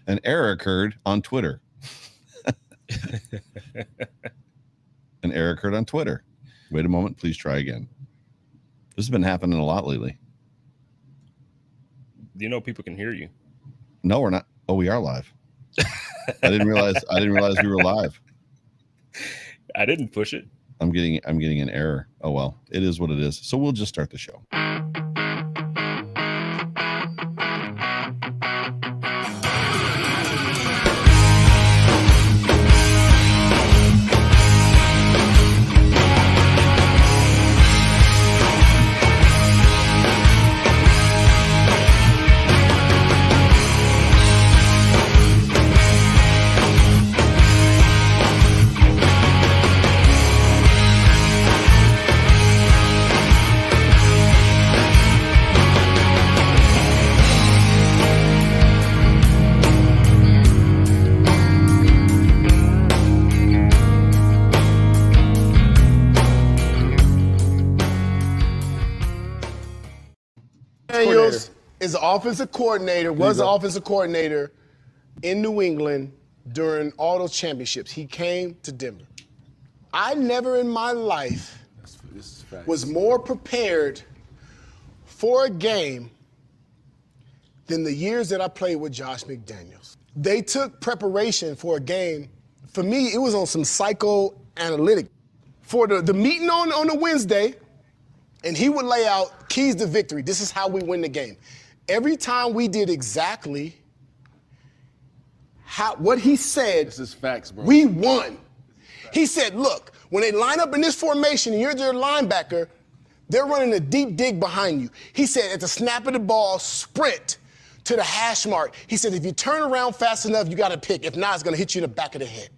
An error occurred on Twitter. An error occurred on Twitter. Wait a moment. Please try again. This has been happening a lot lately. You know, people can hear you. No, we're not. Oh, we are live. I didn't realize we were live. I didn't push it. I'm getting an error. Oh well, it is what it is. So we'll just start the show. Is the offensive coordinator, was the offensive coordinator in New England during all those championships. He came to Denver. I never in my life was more prepared for a game than the years that I played with Josh McDaniels. They took preparation for a game. For me, it was on some psychoanalytic. For the meeting on a Wednesday, and he would lay out keys to victory. This is how we win the game. Every time we did exactly what he said, this is facts, bro. We won. He said, look, when they line up in this formation and you're their linebacker, they're running a deep dig behind you. He said, at the snap of the ball, sprint to the hash mark. He said, if you turn around fast enough, you got to pick. If not, it's going to hit you in the back of the head.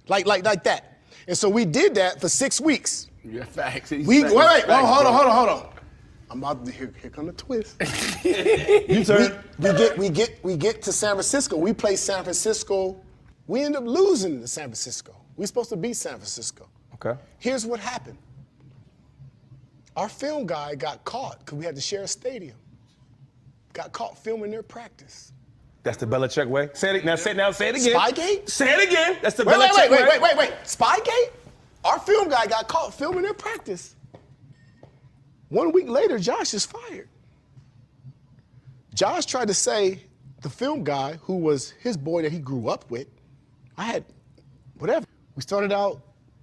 Like that. And so we did that for 6 weeks. Yeah, facts. Wait, hold on. I'm about to here come the twist. we get to San Francisco. We play San Francisco. We end up losing to San Francisco. We're supposed to beat San Francisco. Okay. Here's what happened. Our film guy got caught because we had to share a stadium. Got caught filming their practice. That's the Belichick way. Say it again. Spygate? Say it again. That's the Belichick way. Wait. Spygate? Our film guy got caught filming their practice. 1 week later, Josh is fired. Josh tried to say the film guy, who was his boy that he grew up with, whatever.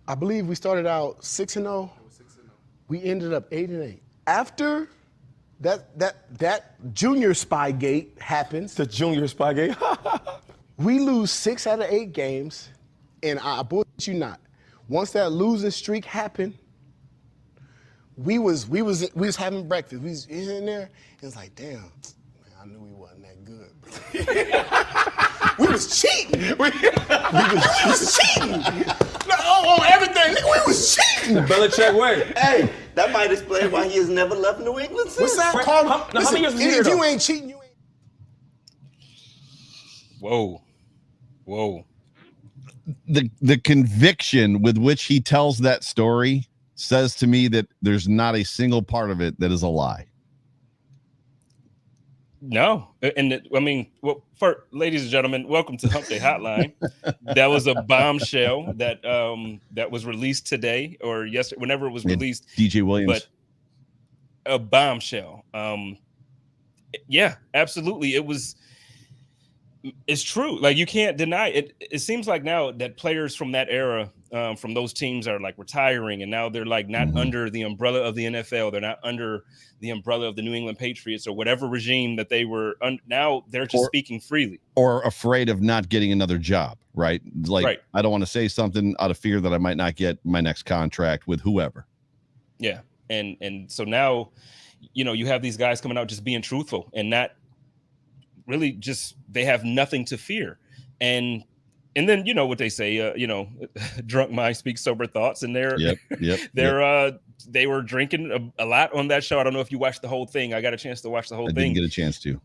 I believe we started out 6-0. We ended up 8-8. After that junior Spygate happens. The junior Spygate. We lose 6 out of 8 games, and I bullshit you not. Once that losing streak happened, we was having breakfast. We was in there, and it's like, damn, man, I knew we wasn't that good. We was cheating. We was cheating. On everything, nigga, we was cheating. The Belichick way. Hey, that might explain why he has never left New England since. What's that? How many years was he here, if you though? ain't cheating, you ain't. Whoa. The conviction with which he tells that story says to me that there's not a single part of it that is a lie. No. For ladies and gentlemen, welcome to Hump Day Hotline. That was a bombshell that was released today or yesterday, whenever it was released. DJ Williams. But a bombshell. Yeah, absolutely. It's true. Like, you can't deny it. It seems like now that players from that era, from those teams, are like retiring, and now they're like not under the umbrella of the NFL. They're not under the umbrella of the New England Patriots or whatever regime that they were. Now they're just speaking freely, or afraid of not getting another job. Right? Like, right. I don't want to say something out of fear that I might not get my next contract with whoever. Yeah, and so now, you have these guys coming out just being truthful and not really just, they have nothing to fear. And then, what they say, drunk mind speaks sober thoughts. And they were drinking a lot on that show. I don't know if you watched the whole thing. I got a chance to watch the whole thing. Didn't get a chance to.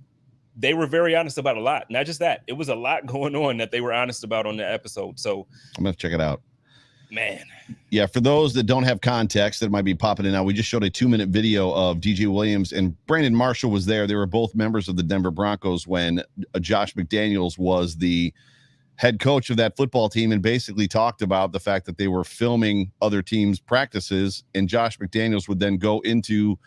They were very honest about a lot. Not just that. It was a lot going on that they were honest about on the episode. So I'm going to check it out. Man. Yeah, for those that don't have context that might be popping in now, we just showed a 2-minute video of DJ Williams and Brandon Marshall was there. They were both members of the Denver Broncos when Josh McDaniels was the head coach of that football team and basically talked about the fact that they were filming other teams' practices, and Josh McDaniels would then go into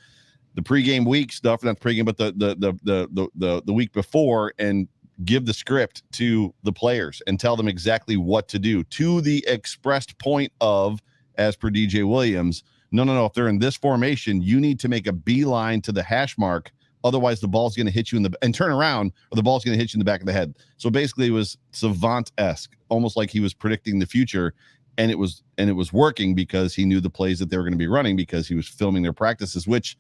the pregame week stuff, not the pregame, but the week before, and give the script to the players and tell them exactly what to do, to the expressed point of, as per DJ Williams, no, if they're in this formation, you need to make a beeline to the hash mark. Otherwise, the ball's going to hit you and turn around, or the ball's going to hit you in the back of the head. So basically, it was savant-esque, almost like he was predicting the future, and it was working because he knew the plays that they were going to be running because he was filming their practices, which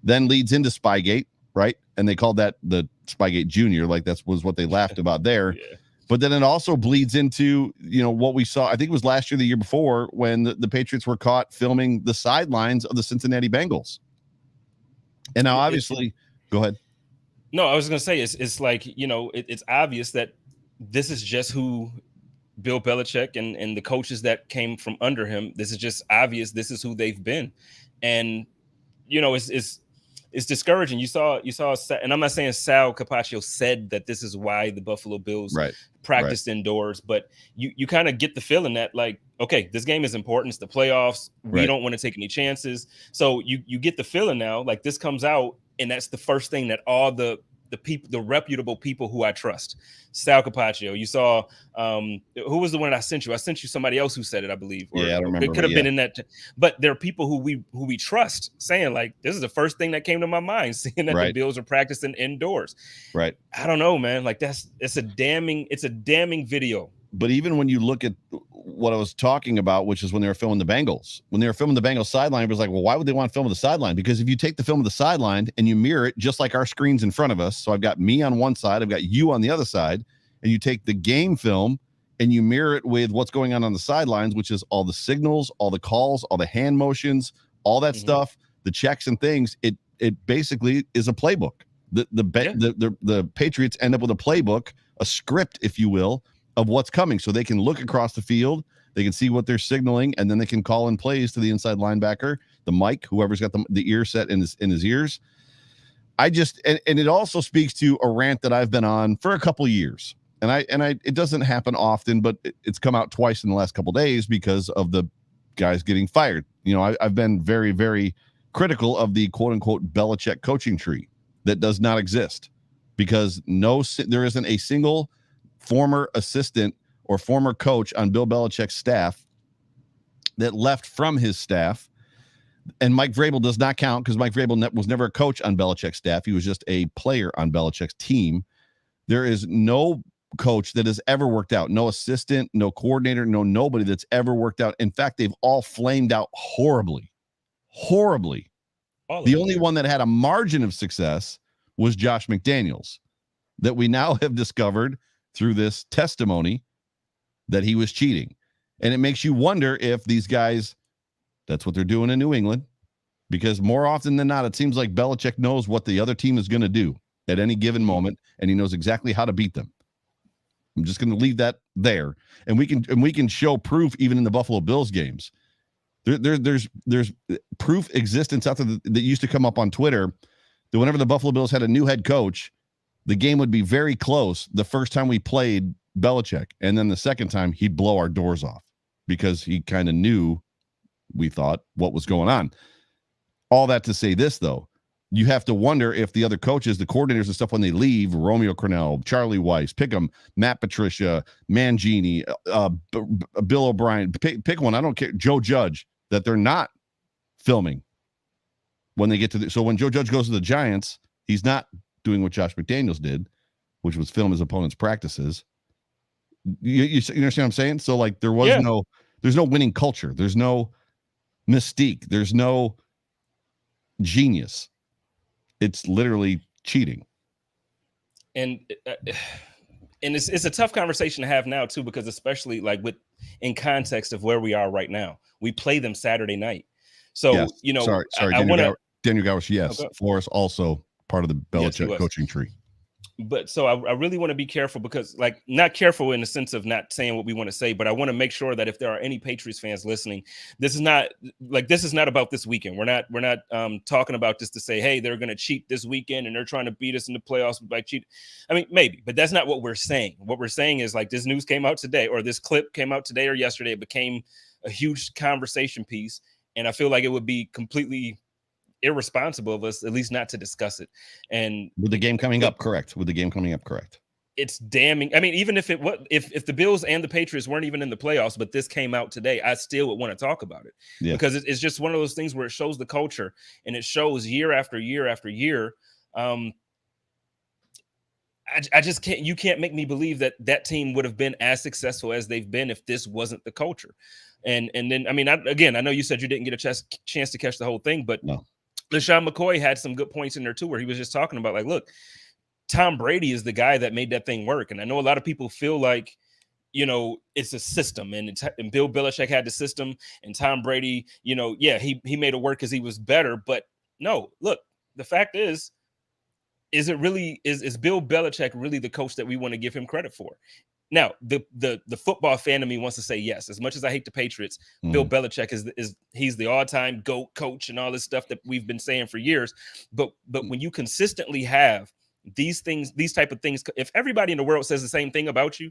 then leads into Spygate, right? And they called that the Spygate Junior, like was what they laughed about there. Yeah. But then it also bleeds into, what we saw, I think it was last year, the year before, when the Patriots were caught filming the sidelines of the Cincinnati Bengals. And now, obviously, go ahead. No, I was going to say, it's like, it's obvious that this is just who Bill Belichick and the coaches that came from under him, this is just obvious. This is who they've been. And, it's discouraging. You saw, and I'm not saying Sal Capaccio said that this is why the Buffalo Bills practiced indoors, but you kind of get the feeling that, like, okay, this game is important. It's the playoffs. We don't want to take any chances. So you get the feeling now, like, this comes out, and that's the first thing that all the people, the reputable people who I trust. Sal Capaccio. You saw who was the one that I sent you? I sent you somebody else who said it, I believe. I don't remember. It could have been in that, but there are people who we trust saying, like, this is the first thing that came to my mind, seeing that the Bills are practicing indoors. Right. I don't know, man. Like, it's a damning video. But even when you look at what I was talking about, which is when they were filming the Bengals, sideline, it was like, well, why would they want to film the sideline? Because if you take the film of the sideline and you mirror it just like our screens in front of us, so I've got me on one side, I've got you on the other side, and you take the game film and you mirror it with what's going on the sidelines, which is all the signals, all the calls, all the hand motions, all that stuff, the checks and things, it basically is a playbook. The Patriots end up with a playbook, a script, if you will, of what's coming, so they can look across the field, they can see what they're signaling, and then they can call in plays to the inside linebacker, the mic, whoever's got the ear set in his ears. And it also speaks to a rant that I've been on for a couple of years, and it doesn't happen often, but it's come out twice in the last couple of days because of the guys getting fired. I've been very, very critical of the quote unquote Belichick coaching tree that does not exist, because there isn't a single former assistant or former coach on Bill Belichick's staff that left from his staff. And Mike Vrabel does not count, because Mike Vrabel was never a coach on Belichick's staff. He was just a player on Belichick's team. There is no coach that has ever worked out, no assistant, no coordinator, nobody that's ever worked out. In fact, they've all flamed out horribly. The only one that had a margin of success was Josh McDaniels, that we now have discovered through this testimony that he was cheating. And it makes you wonder if these guys, that's what they're doing in New England, because more often than not, it seems like Belichick knows what the other team is going to do at any given moment, and he knows exactly how to beat them. I'm just going to leave that there. And we can show proof even in the Buffalo Bills games. There's proof existence out there that used to come up on Twitter that whenever the Buffalo Bills had a new head coach, the game would be very close the first time we played Belichick. And then the second time, he'd blow our doors off because he kind of knew, we thought, what was going on. All that to say this, though, you have to wonder if the other coaches, the coordinators and stuff, when they leave, Romeo Crennel, Charlie Weiss, Pickham, Matt Patricia, Mangini, Bill O'Brien, pick one, I don't care, Joe Judge, that they're not filming when they get to so when Joe Judge goes to the Giants, he's not doing what Josh McDaniels did, which was film his opponent's practices. You understand what I'm saying? So, like, there's no winning culture. There's no mystique. There's no genius. It's literally cheating. And it's a tough conversation to have now too, because especially like in context of where we are right now, we play them Saturday night. So, yes. Sorry. I want to Daniel Gowers. Yes. Okay. Flores also part of the Belichick coaching tree. But so I really want to be careful because, like, not careful in the sense of not saying what we want to say, but I want to make sure that if there are any Patriots fans listening, this is not about this weekend. We're not talking about this to say, hey, they're going to cheat this weekend and they're trying to beat us in the playoffs by cheat. I mean, maybe, but that's not what we're saying. What we're saying is, like, this news came out today, or this clip came out today or yesterday. It became a huge conversation piece, and I feel like it would be completely irresponsible of us at least not to discuss it. And with the game coming up, correct. It's damning. I mean, even if if the Bills and the Patriots weren't even in the playoffs, but this came out today, I still would want to talk about it because it's just one of those things where it shows the culture and it shows year after year after year. I just can't. You can't make me believe that team would have been as successful as they've been if this wasn't the culture. And then, I mean, I know you said you didn't get a chance to catch the whole thing, but no. LeSean McCoy had some good points in there too, where he was just talking about, like, look, Tom Brady is the guy that made that thing work. And I know a lot of people feel like, it's a system, and Bill Belichick had the system, and Tom Brady, he made it work because he was better. But no, look, the fact is it really is Bill Belichick really the coach that we want to give him credit for? Now, the football fan of me wants to say yes. As much as I hate the Patriots, Bill Belichick he's the all-time GOAT coach and all this stuff that we've been saying for years. But when you consistently have these type of things, if everybody in the world says the same thing about you,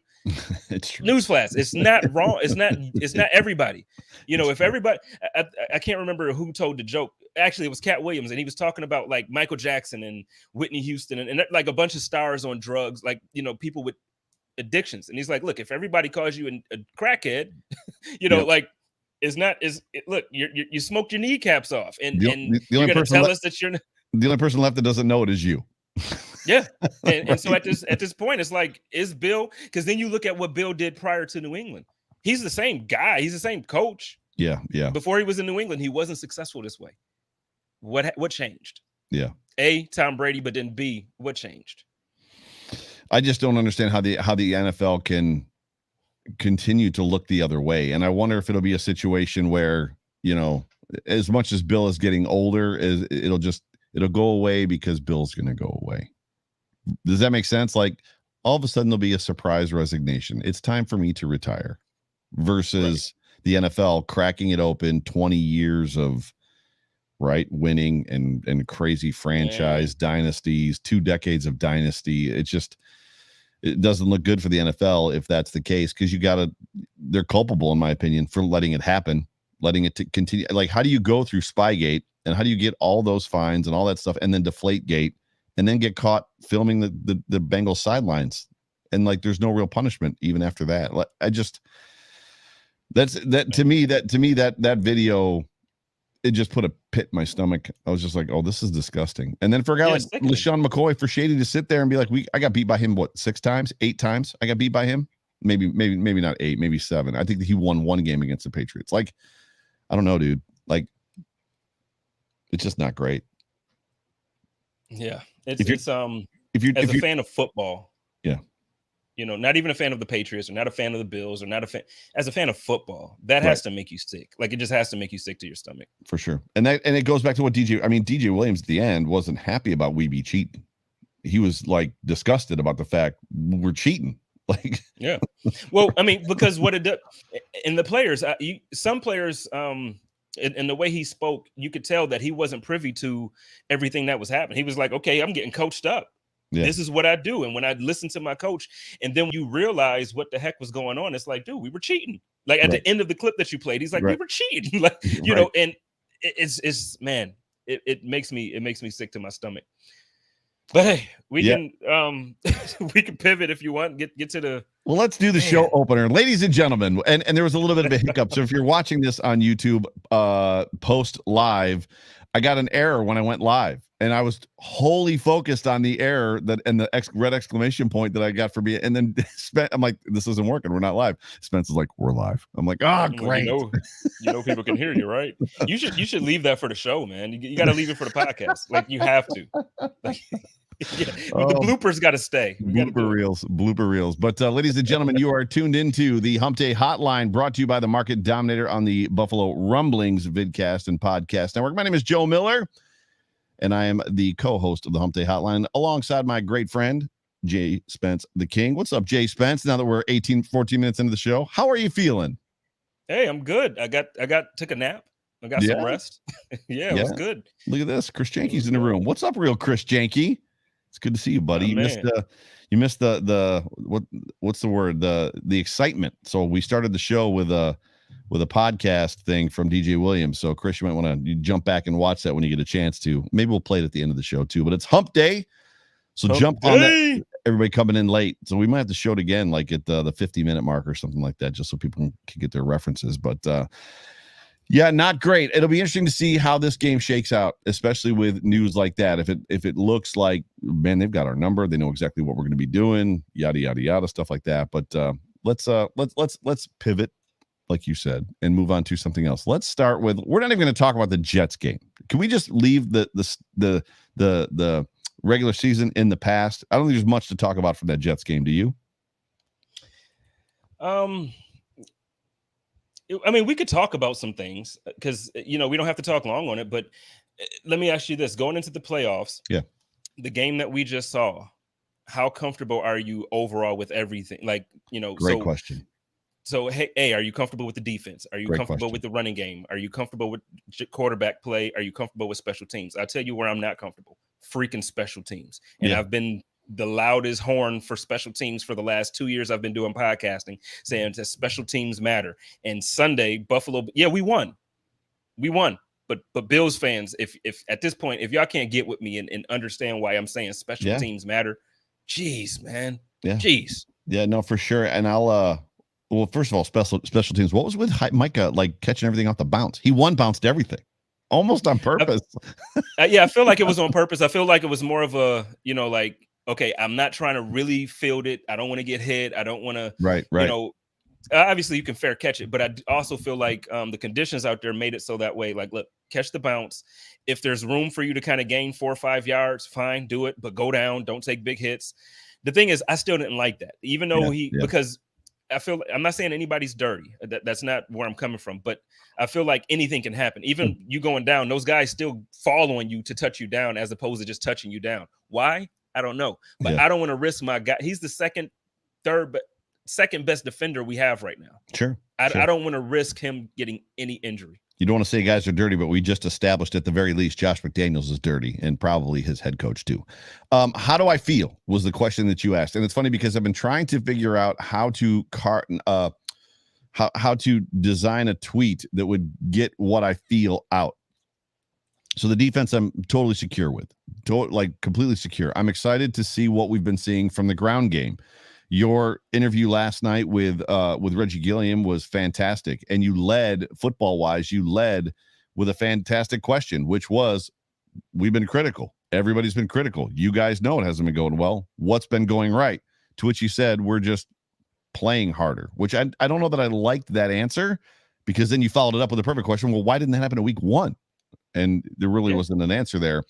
it's true. Newsflash, it's not wrong. It's not everybody. If everybody, I can't remember who told the joke. Actually, it was Cat Williams, and he was talking about, like, Michael Jackson and Whitney Houston and like a bunch of stars on drugs, like, people with addictions. And he's like, look, if everybody calls you a crackhead, like, look, you smoked your kneecaps off, and you're going to tell us that you're the only person left that doesn't know it is you. Yeah. And so at this point, it's like, is Bill, because then you look at what Bill did prior to New England. He's the same guy. He's the same coach. Yeah. Before he was in New England, he wasn't successful this way. What changed? Yeah. A, Tom Brady, but then B, what changed? I just don't understand how the NFL can continue to look the other way. And I wonder if it'll be a situation where, as much as Bill is getting older, it'll go away because Bill's going to go away. Does that make sense? Like, all of a sudden there'll be a surprise resignation. It's time for me to retire, versus the NFL cracking it open, 20 years of winning and crazy franchise dynasties, 2 decades of dynasty. It doesn't look good for the NFL if that's the case, because they're culpable, in my opinion, for letting it happen, letting it continue. Like, how do you go through Spygate, and how do you get all those fines and all that stuff, and then Deflategate, and then get caught filming the Bengals sidelines, and, like, there's no real punishment even after that? Like, to me that video, it just put a pit in my stomach. I was just like, oh, this is disgusting. And then for a guy like LeSean McCoy, for Shady to sit there and be like, I got beat by him, 6 times, 8 times? I got beat by him. Maybe not 8, maybe 7. I think that he won 1 game against the Patriots. Like, I don't know, dude. Like, it's just not great. Yeah. As a fan of football. Yeah. Not even a fan of the Patriots, or not a fan of the Bills, or not a fan. As a fan of football, that has to make you sick. Like, it just has to make you sick to your stomach. For sure. And it goes back to what DJ Williams at the end wasn't happy about we be cheating. He was, like, disgusted about the fact we're cheating. Like, yeah. Well, I mean, because what it does, and the players, some players, and the way he spoke, you could tell that he wasn't privy to everything that was happening. He was like, okay, I'm getting coached up. Yeah. This is what I do. And when I listen to my coach, and then you realize what the heck was going on, it's like, dude, we were cheating. Like, at the end of the clip that you played, he's like, we were cheating. Like, and it's man, it makes me sick to my stomach. But hey, we can we can pivot if you want. Get to the let's do the show opener, ladies and gentlemen. And there was a little bit of a hiccup. So if you're watching this on YouTube, post live, I got an error when I went live, and I was wholly focused on the error and the red exclamation point that I got for me. And then I'm like, this isn't working. We're not live. Spence is like, we're live. I'm like, great. You know people can hear you, right? You should leave that for the show, man. You got to leave it for the podcast. Like, you have to. The bloopers got to stay. Blooper reels. But ladies and gentlemen, you are tuned into the Hump Day Hotline, brought to you by the Market Dominator on the Buffalo Rumblings vidcast and podcast network. My name is Joe Miller, and I am the co-host of the Hump Day Hotline, alongside my great friend, J. Spence the King. What's up, Jay Spence? Now that we're 14 minutes into the show, how are you feeling? Hey, I'm good. I took a nap. I got some rest. It was good. Look at this. Chris Janke's in the room. What's up, real Chris Janke? It's good to see you, buddy. You missed the what's the word? The excitement. So we started the show with a podcast thing from DJ Williams. So Chris, you might want to jump back and watch that when you get a chance to. Maybe we'll play it at the end of the show too. But it's Hump Day. So jump on that. Everybody coming in late. So we might have to show it again, like at the 50-minute mark or something like that, just so people can get their references. But not great. It'll be interesting to see how this game shakes out, especially with news like that. If it looks like, man, they've got our number, they know exactly what we're going to be doing, yada yada yada, stuff like that. But let's pivot, like you said, and move on to something else. Let's start with, we're not even going to talk about the Jets game. Can we just leave the regular season in the past? I don't think there's much to talk about from that Jets game. Do you? I mean, we could talk about some things because, we don't have to talk long on it. But let me ask you this. Going into the playoffs, the game that we just saw, how comfortable are you overall with everything? Like, Great question. So, hey, are you comfortable with the defense? Are you comfortable with the running game? Are you comfortable with quarterback play? Are you comfortable with special teams? I'll tell you where I'm not comfortable. Freaking special teams. And I've been the loudest horn for special teams for the last 2 years I've been doing podcasting, saying that special teams matter. And Sunday, Buffalo, we won. But Bills fans, if at this point, if y'all can't get with me and understand why I'm saying special teams matter, geez, man. Yeah. Geez. Yeah, no, for sure. And I'll well, first of all, special teams. What was with Micah like catching everything off the bounce? He bounced everything. Almost on purpose. I feel like it was on purpose. I feel like it was more of a, okay, I'm not trying to really field it. I don't want to get hit. I don't want to, right. Obviously you can fair catch it, but I also feel like the conditions out there made it so that way. Like, look, catch the bounce. If there's room for you to kind of gain 4 or 5 yards, fine, do it, but go down. Don't take big hits. The thing is, I still didn't like that, even though because I feel, I'm not saying anybody's dirty. That's not where I'm coming from, but I feel like anything can happen. Even you going down, those guys still fall on you to touch you down as opposed to just touching you down. Why? I don't know. But I don't want to risk my guy. He's the second best defender we have right now. Sure. I don't want to risk him getting any injury. You don't want to say guys are dirty, but we just established at the very least Josh McDaniels is dirty, and probably his head coach too. How do I feel was the question that you asked. And it's funny because I've been trying to figure out how to how to design a tweet that would get what I feel out. So the defense I'm totally secure with, completely secure. I'm excited to see what we've been seeing from the ground game. Your interview last night with Reggie Gilliam was fantastic, and you led football-wise. You led with a fantastic question, which was, we've been critical. Everybody's been critical. You guys know it hasn't been going well. What's been going right? To which you said, we're just playing harder, which I don't know that I liked that answer, because then you followed it up with a perfect question. Well, why didn't that happen in week 1? And there really wasn't an answer there.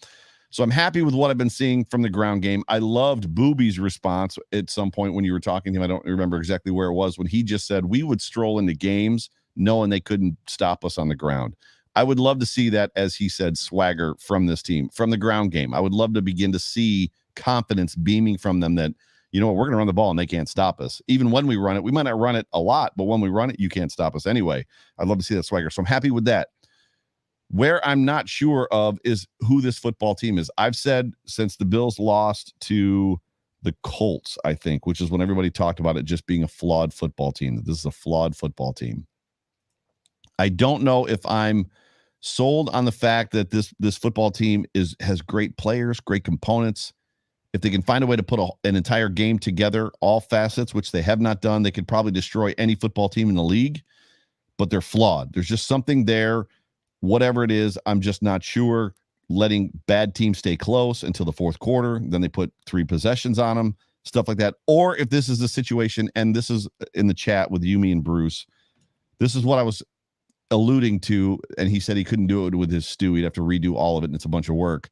So I'm happy with what I've been seeing from the ground game. I loved Booby's response at some point when you were talking to him. I don't remember exactly where it was, when he just said we would stroll into games knowing they couldn't stop us on the ground. I would love to see that, as he said, swagger from this team, from the ground game. I would love to begin to see confidence beaming from them that, we're going to run the ball and they can't stop us. Even when we run it, we might not run it a lot, but when we run it, you can't stop us anyway. I'd love to see that swagger. So I'm happy with that. Where I'm not sure of is who this football team is. I've said since the Bills lost to the Colts, I think, which is when everybody talked about it just being a flawed football team, that this is a flawed football team. I don't know if I'm sold on the fact that this football team has great players, great components. If they can find a way to put an entire game together, all facets, which they have not done, they could probably destroy any football team in the league, but they're flawed. There's just something there. Whatever it is, I'm just not sure. Letting bad teams stay close until the fourth quarter, then they put 3 possessions on them, stuff like that. Or if this is the situation, and this is in the chat with Yumi and Bruce, this is what I was alluding to, and he said he couldn't do it with his stew. He'd have to redo all of it, and it's a bunch of work.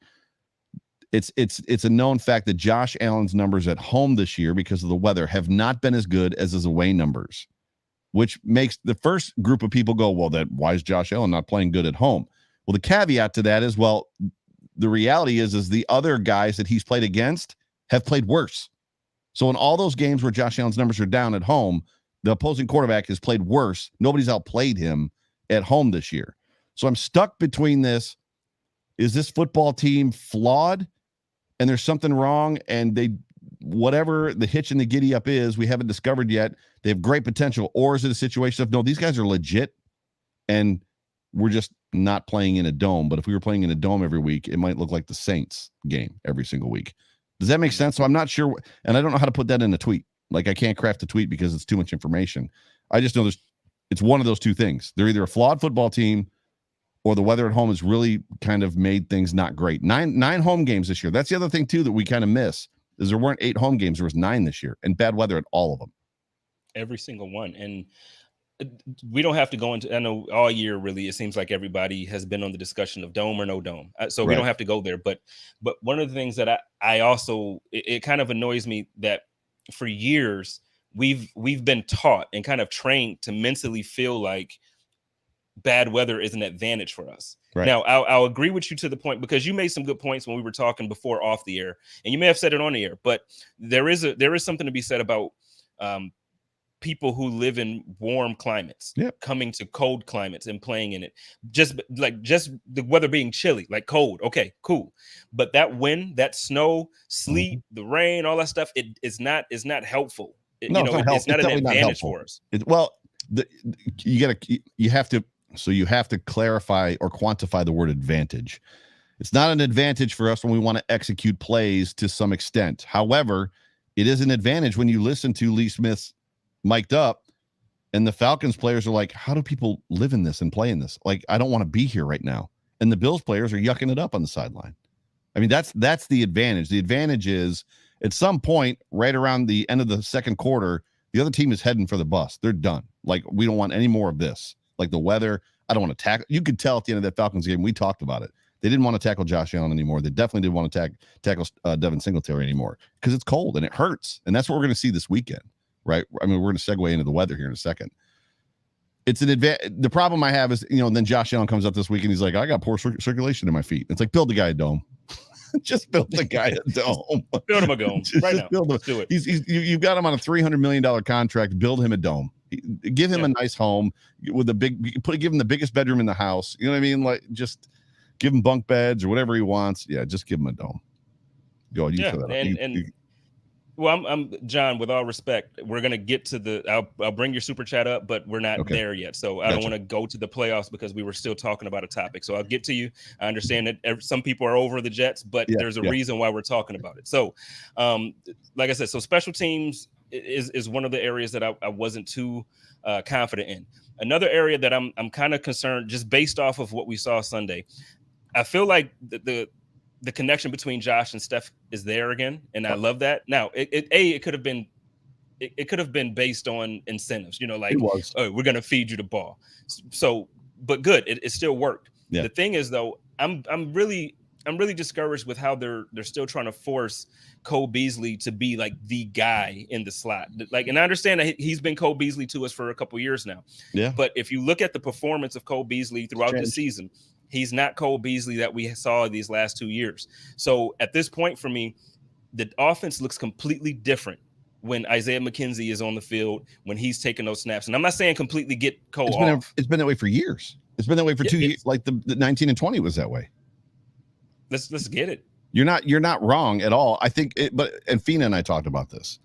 It's a known fact that Josh Allen's numbers at home this year, because of the weather, have not been as good as his away numbers, which makes the first group of people go, well, why is Josh Allen not playing good at home? Well, the caveat to that is, well, the reality is the other guys that he's played against have played worse. So in all those games where Josh Allen's numbers are down at home, the opposing quarterback has played worse. Nobody's outplayed him at home this year. So I'm stuck between this. Is this football team flawed and there's something wrong, and they, whatever the hitch and the giddy up is, we haven't discovered yet, they have great potential? Or is it a situation of, no, these guys are legit and we're just not playing in a dome? But if we were playing in a dome every week, it might look like the Saints game every single week. Does that make sense? So I'm not sure, and I don't know how to put that in a tweet. Like, I can't craft a tweet because it's too much information. I just know it's one of those two things. They're either a flawed football team or the weather at home has really kind of made things not great. Nine home games this year. That's the other thing too that we kind of miss, is there weren't 8 home games. There was 9 this year, and bad weather at all of them. Every single one. And we don't have to go into, I know all year, really, it seems like everybody has been on the discussion of dome or no dome. So we don't have to go there. But one of the things that I also, it kind of annoys me that for years we've been taught and kind of trained to mentally feel like bad weather is an advantage for us. Right. Now, I'll agree with you to the point, because you made some good points when we were talking before off the air, and you may have said it on the air, but there is something to be said about people who live in warm climates coming to cold climates and playing in it. Just the weather being chilly, like cold. Okay, cool. But that wind, that snow, sleet, the rain, all that stuff, it's not helpful. It's not an advantage for us. You have to clarify or quantify the word advantage. It's not an advantage for us when we want to execute plays to some extent. However, it is an advantage when you listen to Lee Smith's mic'd up and the Falcons players are like, how do people live in this and play in this? Like, I don't want to be here right now. And the Bills players are yucking it up on the sideline. I mean, that's the advantage. The advantage is at some point right around the end of the second quarter, the other team is heading for the bus. They're done. Like, we don't want any more of this. Like the weather, I don't want to tackle. You could tell at the end of that Falcons game, we talked about it. They didn't want to tackle Josh Allen anymore. They definitely didn't want to tackle Devin Singletary anymore, because it's cold and it hurts. And that's what we're going to see this weekend, right? I mean, we're going to segue into the weather here in a second. It's an advantage. The problem I have is, then Josh Allen comes up this week and he's like, I got poor circulation in my feet. It's like, build the guy a dome. Just build the guy a dome. Build him a dome right now. Let's do it. You've got him on a $300 million contract. Build him a dome. Give him a nice home with give him the biggest bedroom in the house. You know what I mean? Like, just give him bunk beds or whatever he wants. Yeah, just give him a dome. Go ahead. Well, I'm John, with all respect, we're going to get to I'll bring your super chat up, but we're not there yet. So I don't want to go to the playoffs because we were still talking about a topic. So I'll get to you. I understand that some people are over the Jets, but there's a reason why we're talking about it. So like I said, so special teams is one of the areas that I wasn't too confident in. Another area that I'm kind of concerned, just based off of what we saw Sunday, I feel like the connection between Josh and Steph is there again, and I love that. Now, it could have been based on incentives, like, oh, we're gonna feed you the ball. So, but good, it still worked. Yeah. The thing is, though, I'm really discouraged with how they're still trying to force Cole Beasley to be like the guy in the slot. Like, and I understand that he's been Cole Beasley to us for a couple years now. Yeah. But if you look at the performance of Cole Beasley throughout the season, he's not Cole Beasley that we saw these last 2 years. So at this point, for me, the offense looks completely different when Isaiah McKenzie is on the field, when he's taking those snaps. And I'm not saying completely get Cole off. It's been that way for years. It's been that way for 2 years. Like the 19 and 20 was that way. Let's get it. You're not wrong at all. I think and Fina and I talked about this.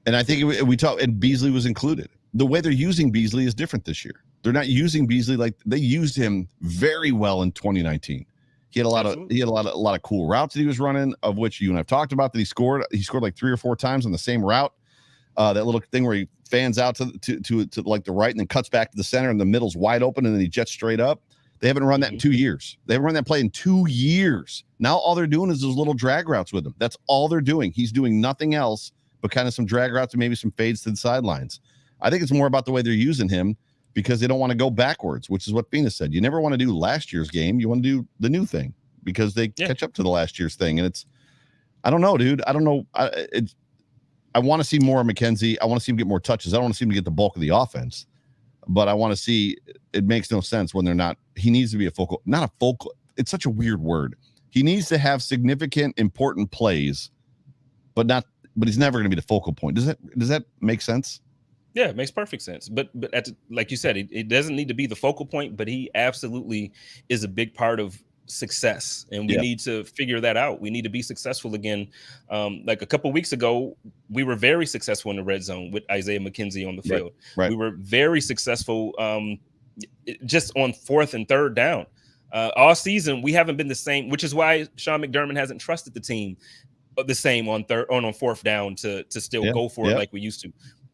And I think we talked, and Beasley was included. The way they're using Beasley is different this year. They're not using Beasley like they used him very well in 2019. He had a lot of cool routes that he was running, of which you and I've talked about, that he scored like 3 or 4 times on the same route. That little thing where he fans out to like the right and then cuts back to the center and the middle's wide open and then he jets straight up. They haven't run that in 2 years. They haven't run that play in 2 years. Now all they're doing is those little drag routes with him. That's all they're doing. He's doing nothing else but kind of some drag routes and maybe some fades to the sidelines. I think it's more about the way they're using him, because they don't want to go backwards, which is what Fina said. You never want to do last year's game. You want to do the new thing, because they catch up to the last year's thing. And I don't know, dude. I don't know. I want to see more of McKenzie. I want to see him get more touches. I don't want to see him get the bulk of the offense, but I want to see, it makes no sense when they're not. He needs to be not a focal. It's such a weird word. He needs to have significant, important plays, but but he's never going to be the focal point. Does that make sense? Yeah, it makes perfect sense. But like you said, it doesn't need to be the focal point, but he absolutely is a big part of success, and we need to figure that out. We need to be successful again. Like a couple weeks ago, we were very successful in the red zone with Isaiah McKenzie on the field. Right. We were very successful just on 4th and 3rd down. All season, we haven't been the same, which is why Sean McDermott hasn't trusted the team the same on 4th down to still go for it like we used to.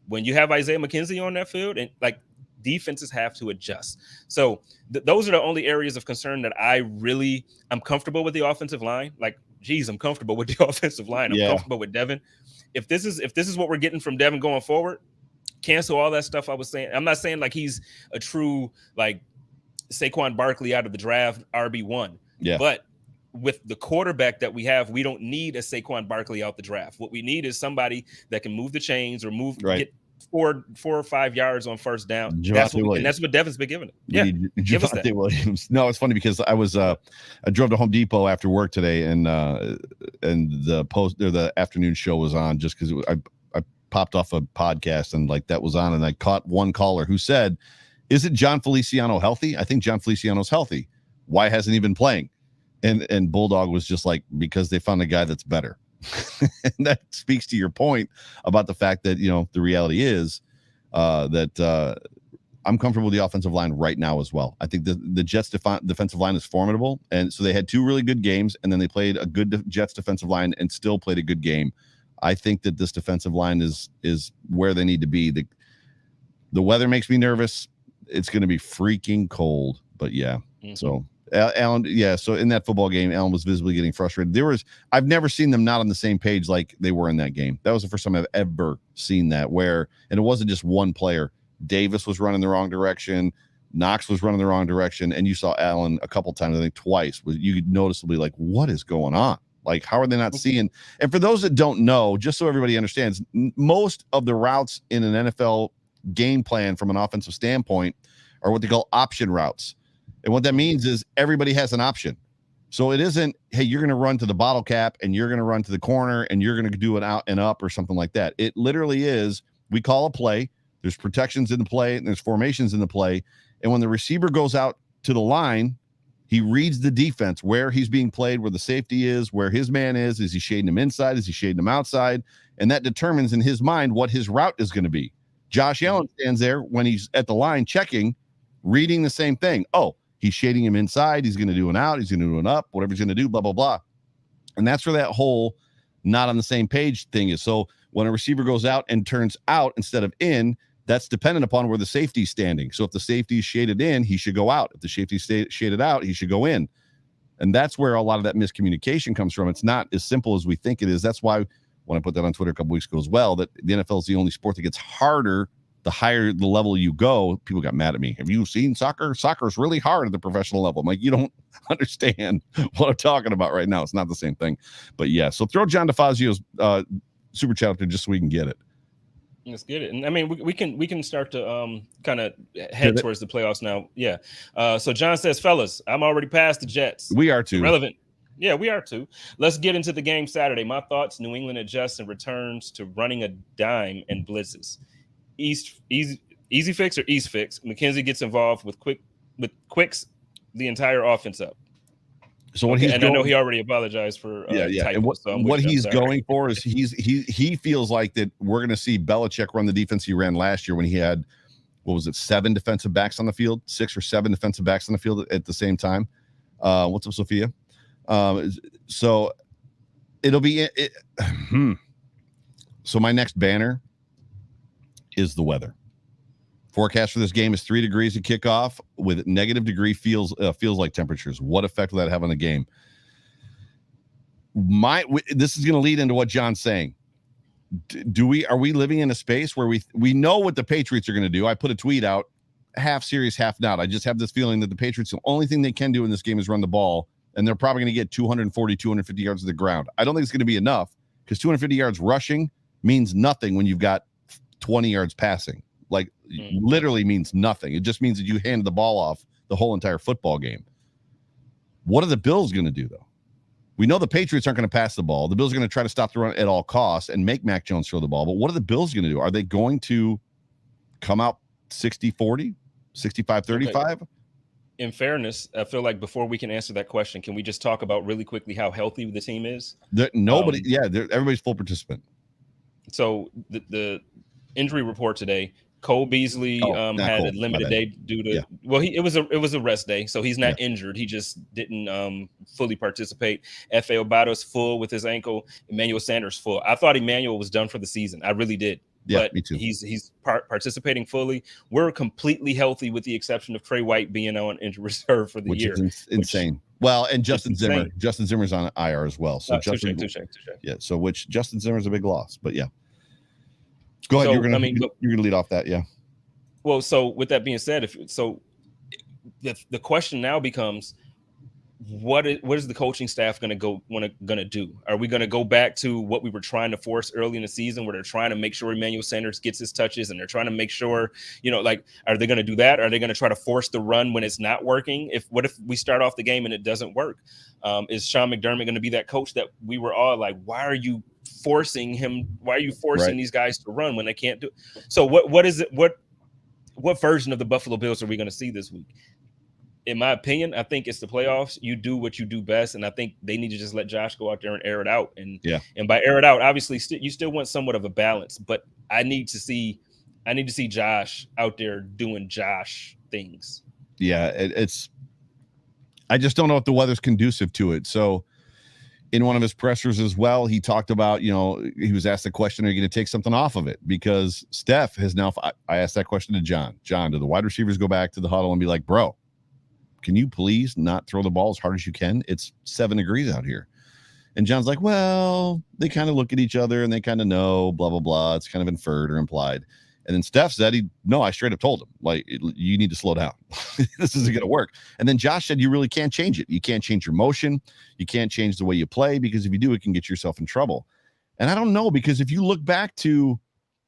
When you have Isaiah McKenzie on that field, and like defenses have to adjust. So those are the only areas of concern that I'm comfortable with the offensive line. Like, geez, I'm comfortable with the offensive line. I'm comfortable with Devin. If this is what we're getting from Devin going forward, cancel all that stuff I was saying. I'm not saying like he's a true like Saquon Barkley out of the draft RB1. Yeah. But with the quarterback that we have, we don't need a Saquon Barkley out the draft. What we need is somebody that can move the chains or get 4 or 5 yards on 1st down. And that's what Devin's been giving it. Yeah, give us that. Williams. No, it's funny because I drove to Home Depot after work today, and the afternoon show was on just because I popped off a podcast and like that was on, and I caught one caller who said, "Isn't John Feliciano healthy? I think John Feliciano's healthy. Why hasn't he been playing?" And Bulldog was just like, because they found a guy that's better. And that speaks to your point about the fact that, the reality is that I'm comfortable with the offensive line right now as well. I think the Jets defensive line is formidable. And so they had 2 really good games, and then they played a good Jets defensive line and still played a good game. I think that this defensive line is where they need to be. The weather makes me nervous. It's going to be freaking cold, but yeah. Mm-hmm. So Alan, so in that football game, Alan was visibly getting frustrated. I've never seen them not on the same page like they were in that game. That was the first time I've ever seen that, and it wasn't just one player. Davis was running the wrong direction. Knox was running the wrong direction. And you saw Alan a couple times, I think twice, you could noticeably like, what is going on? Like, how are they not seeing? And for those that don't know, just so everybody understands, most of the routes in an NFL game plan from an offensive standpoint are what they call option routes. And what that means is everybody has an option. So it isn't, hey, you're going to run to the bottle cap and you're going to run to the corner and you're going to do an out and up or something like that. It literally is, we call a play. There's protections in the play and there's formations in the play. And when the receiver goes out to the line, he reads the defense, where he's being played, where the safety is, where his man is. Is he shading him inside? Is he shading him outside? And that determines in his mind what his route is going to be. Josh Allen stands there when he's at the line checking, reading the same thing. Oh, he's shading him inside. He's going to do an out. He's going to do an up, whatever he's going to do, blah, blah, blah. And that's where that whole not on the same page thing is. So when a receiver goes out and turns out instead of in, that's dependent upon where the safety's standing. So if the safety is shaded in, he should go out. If the safety is shaded out, he should go in. And that's where a lot of that miscommunication comes from. It's not as simple as we think it is. That's why when I put that on Twitter a couple weeks ago as well, that the NFL is the only sport that gets harder the higher the level you go. People got mad at me. Have you seen soccer? Soccer is really hard at the professional level. I'm like, you don't understand what I'm talking about right now. It's not the same thing. But yeah, so throw John DeFazio's super chat up there just so we can get it. Let's get it. And I mean, we can start to kind of head towards the playoffs now. Yeah. So John says, fellas, I'm already past the Jets. We are too. Relevant. Yeah, we are too. Let's get into the game Saturday. My thoughts: New England adjusts and returns to running a dime and blitzes. Easy fix or East fix. McKenzie gets involved with quicks the entire offense up. So what I know he already apologized for And what he's going for is he feels like that we're going to see Belichick run the defense he ran last year when he had 7 defensive backs on the field, 6 or 7 defensive backs on the field at the same time. What's up, Sophia? So it'll be So my next banner is the weather. Forecast for this game is 3 degrees at kickoff with negative degree feels like temperatures. What effect will that have on the game? This is going to lead into what John's saying. Are we living in a space where we know what the Patriots are going to do? I put a tweet out, half serious, half not. I just have this feeling that the Patriots, the only thing they can do in this game is run the ball, and they're probably going to get 240, 250 yards to the ground. I don't think it's going to be enough because 250 yards rushing means nothing when you've got 20 yards passing. Like literally means nothing. It just means that you handed the ball off the whole entire football game. What are the Bills going to do though? We know the Patriots aren't going to pass the ball. The Bills are going to try to stop the run at all costs and make Mac Jones throw the ball. But what are the Bills going to do? Are they going to come out 60-40, 65-35? Okay. In fairness, I feel like before we can answer that question, can we just talk about really quickly how healthy the team is? Everybody's full participant. So the injury report today, Cole Beasley had a limited day due to it was a rest day, so he's not injured. He just didn't fully participate. F.A. Obato's full with his ankle. Emmanuel Sanders full. I thought Emmanuel was done for the season. I really did. Yeah, but me too. He's participating fully. We're completely healthy with the exception of Trey White being on injured reserve for the year. Is insane. Well, and Justin Zimmer's on IR as well. So Justin Zimmer's a big loss. But yeah. Go ahead. So, you're gonna lead off that, yeah. Well, so with that being said, the question now becomes, what is the coaching staff gonna do? Are we gonna go back to what we were trying to force early in the season, where they're trying to make sure Emmanuel Sanders gets his touches, and they're trying to make sure, are they gonna do that? Are they gonna try to force the run when it's not working? What if we start off the game and it doesn't work? Is Sean McDermott gonna be that coach that we were all like, why are you forcing him? Why are you forcing these guys to run when they can't do it? So what is it? What version of the Buffalo Bills are we going to see this week? In my opinion, I think it's the playoffs. You do what you do best, and I think they need to just let Josh go out there and air it out. And by air it out, obviously you still want somewhat of a balance, but I need to see Josh out there doing Josh things. Yeah, I just don't know if the weather's conducive to it. So in one of his pressers as well, he talked about, he was asked the question, are you going to take something off of it? Because Steph has now, I asked that question to John, do the wide receivers go back to the huddle and be like, bro, can you please not throw the ball as hard as you can? It's 7 degrees out here. And John's like, well, they kind of look at each other and they kind of know, blah, blah, blah. It's kind of inferred or implied. And then Steph said, I straight up told him, like, you need to slow down. This isn't going to work. And then Josh said, you really can't change it. You can't change your motion. You can't change the way you play, because if you do, it can get yourself in trouble. And I don't know, because if you look back to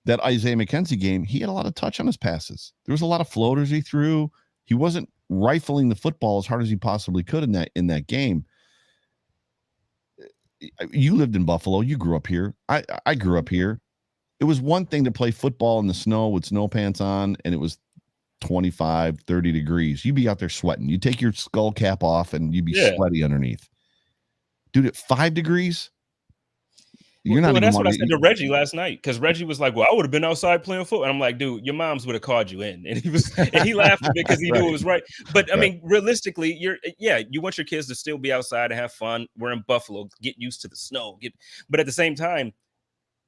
that Isaiah McKenzie game, he had a lot of touch on his passes. There was a lot of floaters he threw. He wasn't rifling the football as hard as he possibly could in that game. You lived in Buffalo. You grew up here. I grew up here. It was one thing to play football in the snow with snow pants on, and it was 25, 30 degrees. You'd be out there sweating. You'd take your skull cap off, and you'd be sweaty underneath. Dude, at 5 degrees, you're not even. That's what I said to Reggie last night, because Reggie was like, well, I would have been outside playing football. And I'm like, dude, your moms would have called you in. And he laughed a bit because he knew it was right. But, I mean, realistically, you want your kids to still be outside and have fun. We're in Buffalo. Get used to the snow. But at the same time,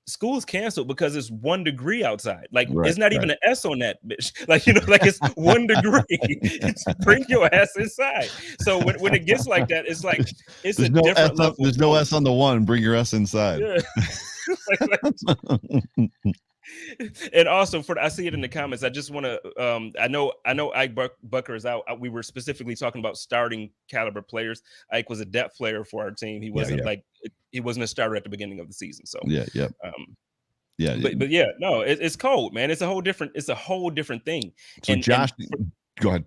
school's canceled because it's 1 degree outside. Like, it's not even an S on that bitch. Like, it's 1 degree. It's bring your ass inside. So when it gets like that, it's like there's a different level. There's no S on the one. Bring your S inside. Yeah. And also, I see it in the comments. I just want to. I know Ike Bucker is out. We were specifically talking about starting caliber players. Ike was a depth player for our team. He wasn't he wasn't a starter at the beginning of the season. So But no, it's cold, man. It's a whole different thing. So Josh, go ahead.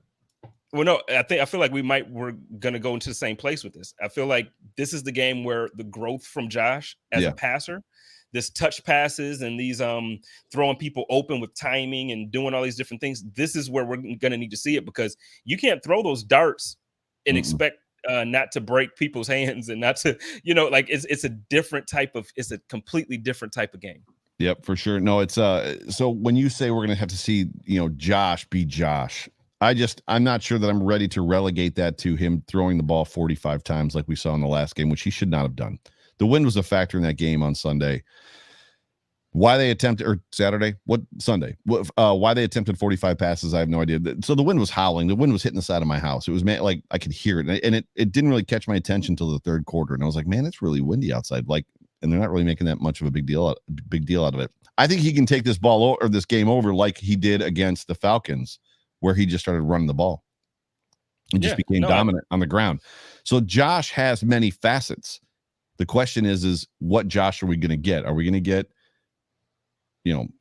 Well, no, I feel like we're gonna go into the same place with this. I feel like this is the game where the growth from Josh as a passer, this touch passes and these throwing people open with timing and doing all these different things. This is where we're gonna need to see it, because you can't throw those darts and expect not to break people's hands and not to, it's a completely different type of game. Yep, for sure. No, it's so when you say we're gonna have to see, Josh be Josh, I'm not sure that I'm ready to relegate that to him throwing the ball 45 times like we saw in the last game, which he should not have done. The wind was a factor in that game on Sunday. Why they attempted, or Saturday, Sunday, why they attempted 45 passes, I have no idea. So the wind was howling. The wind was hitting the side of my house. It was like I could hear it, and it didn't really catch my attention until the third quarter. And I was like, man, it's really windy outside. Like, and they're not really making that much of a big deal out of it. I think he can take this this game over like he did against the Falcons, where he just started running the ball and just became dominant on the ground. So Josh has many facets. The question is what Josh are we going to get? Are we going to get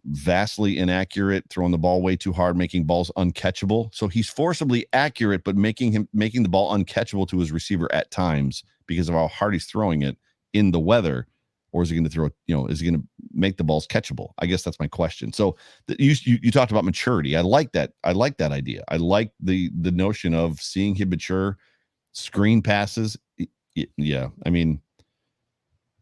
vastly inaccurate, throwing the ball way too hard, making balls uncatchable. So he's forcibly accurate, but making the ball uncatchable to his receiver at times because of how hard he's throwing it in the weather. Or is he going to throw, is he going to make the balls catchable? I guess that's my question. So you talked about maturity. I like that. I like that idea. I like the notion of seeing him mature, screen passes. Yeah. I mean,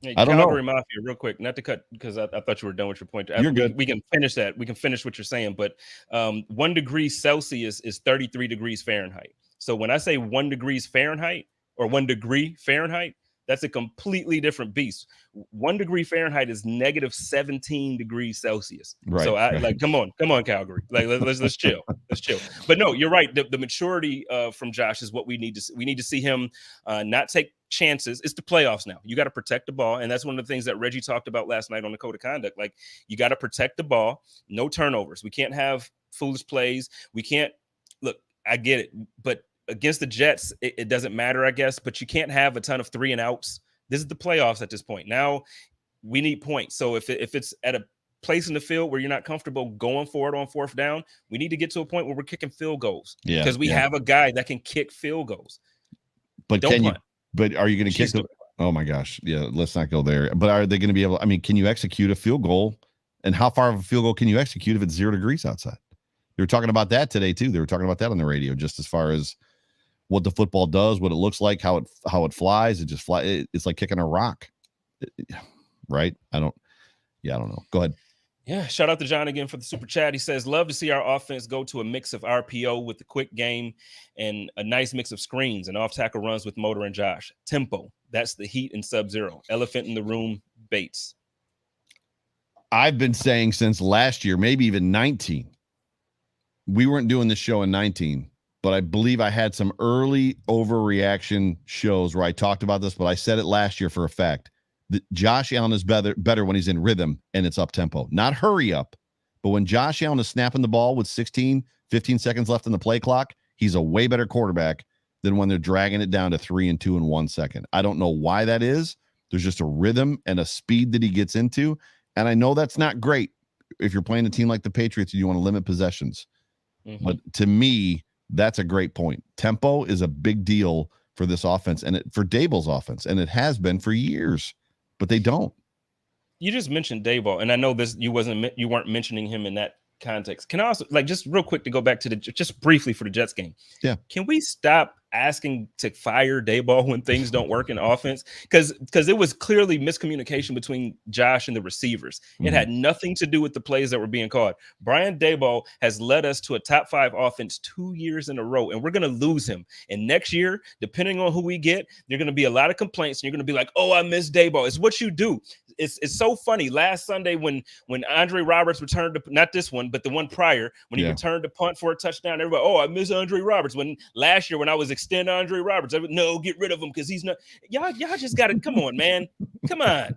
hey, I don't Calgary know. Mafia, real quick, not to cut because I thought you were done with your point. You're good. We can finish that. We can finish what you're saying. But 1 degree Celsius is 33 degrees Fahrenheit. So when I say 1 degree Fahrenheit or 1 degree Fahrenheit, that's a completely different beast. 1 degree Fahrenheit is negative 17 degrees Celsius. Right. So come on, Calgary. Like let's chill. Let's chill. But no, you're right. The maturity from Josh is what we need to see. We need to see him not take chances. It's the playoffs now. You got to protect the ball. And that's one of the things that Reggie talked about last night on the code of conduct. Like, you got to protect the ball, no turnovers. We can't have foolish plays. We can't look, I get it, but against the Jets, it doesn't matter, I guess, but you can't have a ton of 3 and outs. This is the playoffs at this point. Now we need points. So if it's at a place in the field where you're not comfortable going for it on 4th down, we need to get to a point where we're kicking field goals. Yeah, because we have a guy that can kick field goals. But But are you going to kick the? Oh my gosh, yeah. Let's not go there. But are they going to be able? I mean, can you execute a field goal? And how far of a field goal can you execute if it's 0 degrees outside? They were talking about that today too. They were talking about that on the radio, just as far as what the football does, what it looks like, how it flies. It just flies. It's like kicking a rock, right? I don't know. Go ahead. Yeah, shout out to John again for the super chat. He says, love to see our offense go to a mix of RPO with the quick game and a nice mix of screens and off-tackle runs with Motor and Josh. Tempo, that's the heat and Sub-Zero. Elephant in the room, Bates. I've been saying since last year, maybe even 19. We weren't doing this show in 19, but I believe I had some early overreaction shows where I talked about this, but I said it last year for a fact. Josh Allen is better when he's in rhythm and it's up tempo, not hurry up. But when Josh Allen is snapping the ball with 15 seconds left in the play clock, he's a way better quarterback than when they're dragging it down to 3 and 2 and 1 second. I don't know why that is. There's just a rhythm and a speed that he gets into. And I know that's not great if you're playing a team like the Patriots and you want to limit possessions. Mm-hmm. But to me, that's a great point. Tempo is a big deal for this offense and for Daboll's offense. And it has been for years. But they don't. You just mentioned Daboll, and I know this. You weren't mentioning him in that context. Can I also, like, just real quick to go back to just briefly for the Jets game? Yeah. Can we stop asking to fire Daboll when things don't work in offense? Because it was clearly miscommunication between Josh and the receivers. Mm-hmm. It had nothing to do with the plays that were being called. Brian Daboll has led us to a top 5 offense 2 years in a row, and we're going to lose him. And next year, depending on who we get, there are going to be a lot of complaints, and you're going to be like, oh, I miss Daboll. It's what you do. It's so funny. Last Sunday when Andre Roberts returned to, not this one, but the one prior, when he returned to punt for a touchdown, everybody, oh, I miss Andre Roberts. When last year, when I was extend Andre Roberts, I would, no, get rid of him because he's not. Y'all just got to, come on, man. Come on.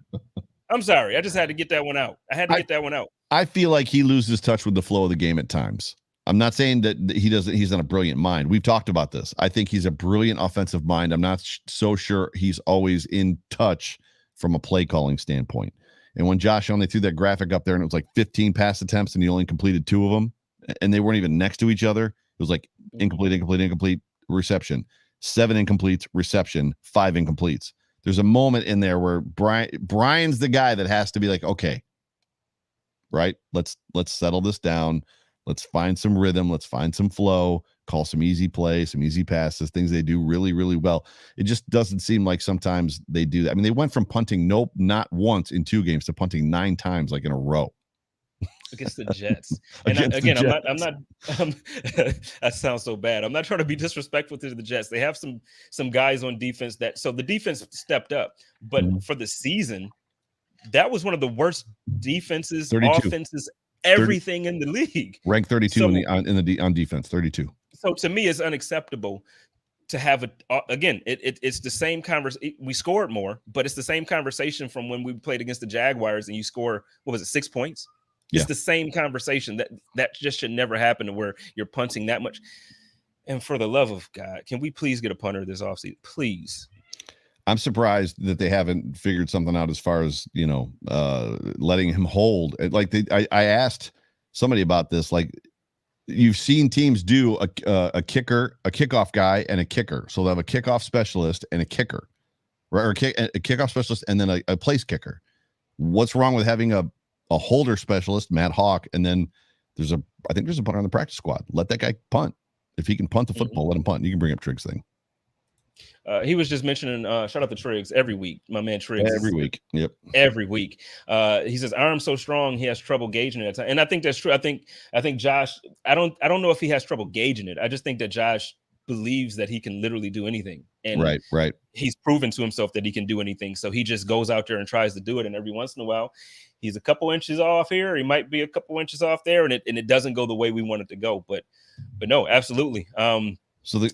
I'm sorry. I just had to get that one out. Get that one out. I feel like he loses touch with the flow of the game at times. I'm not saying that he doesn't. He's not a brilliant mind. We've talked about this. I think he's a brilliant offensive mind. I'm not so sure he's always in touch from a play calling standpoint. And when Josh only threw that graphic up there and it was like 15 pass attempts and he only completed 2 of them and they weren't even next to each other, it was like incomplete, reception, 7 incompletes, reception, 5 incompletes. There's a moment in there where Brian's the guy that has to be like, okay, right, let's settle this down. Let's find some rhythm. Let's find some flow, call some easy plays, some easy passes, things they do really, really well. It just doesn't seem like sometimes they do that. I mean, they went from punting not once in 2 games to punting 9 times like in a row. Against the Jets. And I'm not that sounds so bad. I'm not trying to be disrespectful to the Jets. They have some guys on defense so the defense stepped up. But for the season, that was one of the worst defenses, 32. Offenses, everything in the league. Ranked 32 on defense, 32. So to me, it's unacceptable to have it's the same conversation. We scored more, but it's the same conversation from when we played against the Jaguars and you score, 6 points? It's the same conversation that just should never happen to where you're punting that much. And for the love of God, can we please get a punter this offseason? Please. I'm surprised that they haven't figured something out as far as, letting him hold. Like I asked somebody about this. Like, you've seen teams do a kicker, a kickoff guy, and a kicker. So they have a kickoff specialist and a kicker, right? Or a kickoff specialist and then a place kicker. What's wrong with having a holder specialist, Matt Hawk, and then I think there's a punter on the practice squad. Let that guy punt. If he can punt the football, let him punt. You can bring up Triggs' thing. He was just mentioning, shout out to Triggs every week. My man Triggs. Every week. Yep. Every week. He says, arm's so strong, he has trouble gauging it. And I think that's true. I think Josh, I don't know if he has trouble gauging it. I just think that Josh believes that he can literally do anything. And right. He's proven to himself that he can do anything. So he just goes out there and tries to do it. And every once in a while, he's a couple inches off here. He might be a couple inches off there. And it doesn't go the way we want it to go. But no, absolutely. I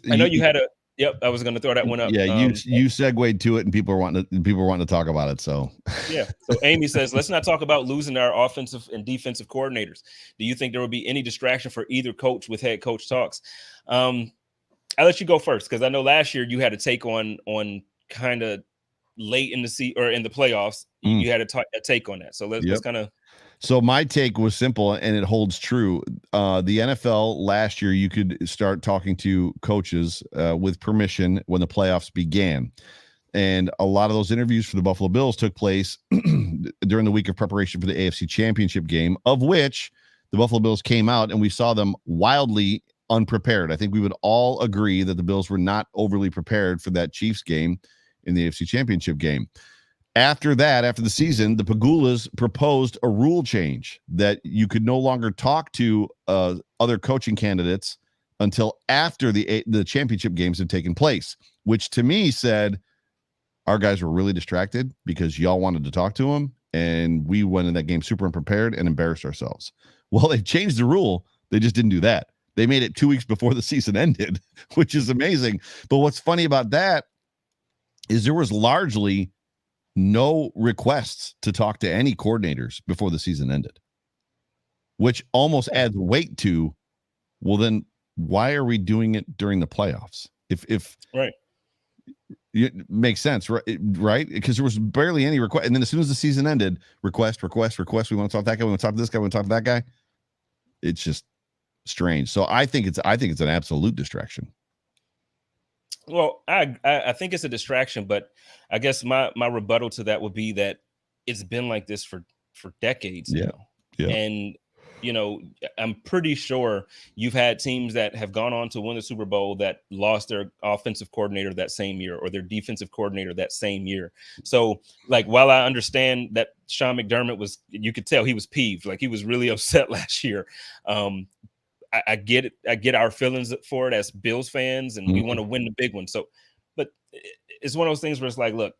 know you had a. Yep, I was going to throw that one up. Yeah, you segued to it, and people are wanting to talk about it. So yeah. So Amy says, let's not talk about losing our offensive and defensive coordinators. Do you think there will be any distraction for either coach with head coach talks? I'll let you go first because I know last year you had a take on kind of late in the season or in the playoffs. You had a take on that. So let's kind of. So my take was simple, and it holds true. The NFL last year, you could start talking to coaches with permission when the playoffs began. And a lot of those interviews for the Buffalo Bills took place during the week of preparation for the AFC Championship game, of which the Buffalo Bills came out, and we saw them wildly unprepared. I think we would all agree that the Bills were not overly prepared for that Chiefs game in the AFC Championship game. After the season, the Pagulas proposed a rule change that you could no longer talk to other coaching candidates until after the championship games had taken place, which to me said our guys were really distracted because y'all wanted to talk to them, and we went in that game super unprepared and embarrassed ourselves. Well, they changed the rule. They just didn't do that. They made it 2 weeks before the season ended, which is amazing. But what's funny about that is there was largely no requests to talk to any coordinators before the season ended, which almost adds weight to, well, then why are we doing it during the playoffs? If right, it makes sense, right? Because there was barely any request. And then as soon as the season ended, request. We want to talk to that guy. We want to talk to this guy. We want to talk to that guy. It's just strange. So I think it's an absolute distraction. Well, I think it's a distraction, but I guess my rebuttal to that would be that it's been like this for decades now. Yeah. And, I'm pretty sure you've had teams that have gone on to win the Super Bowl that lost their offensive coordinator that same year or their defensive coordinator that same year. So, like, while I understand that Sean McDermott you could tell he was peeved, like he was really upset last year. I get it. I get our feelings for it as Bills fans, and we want to win the big one. So, but it's one of those things where it's like, look,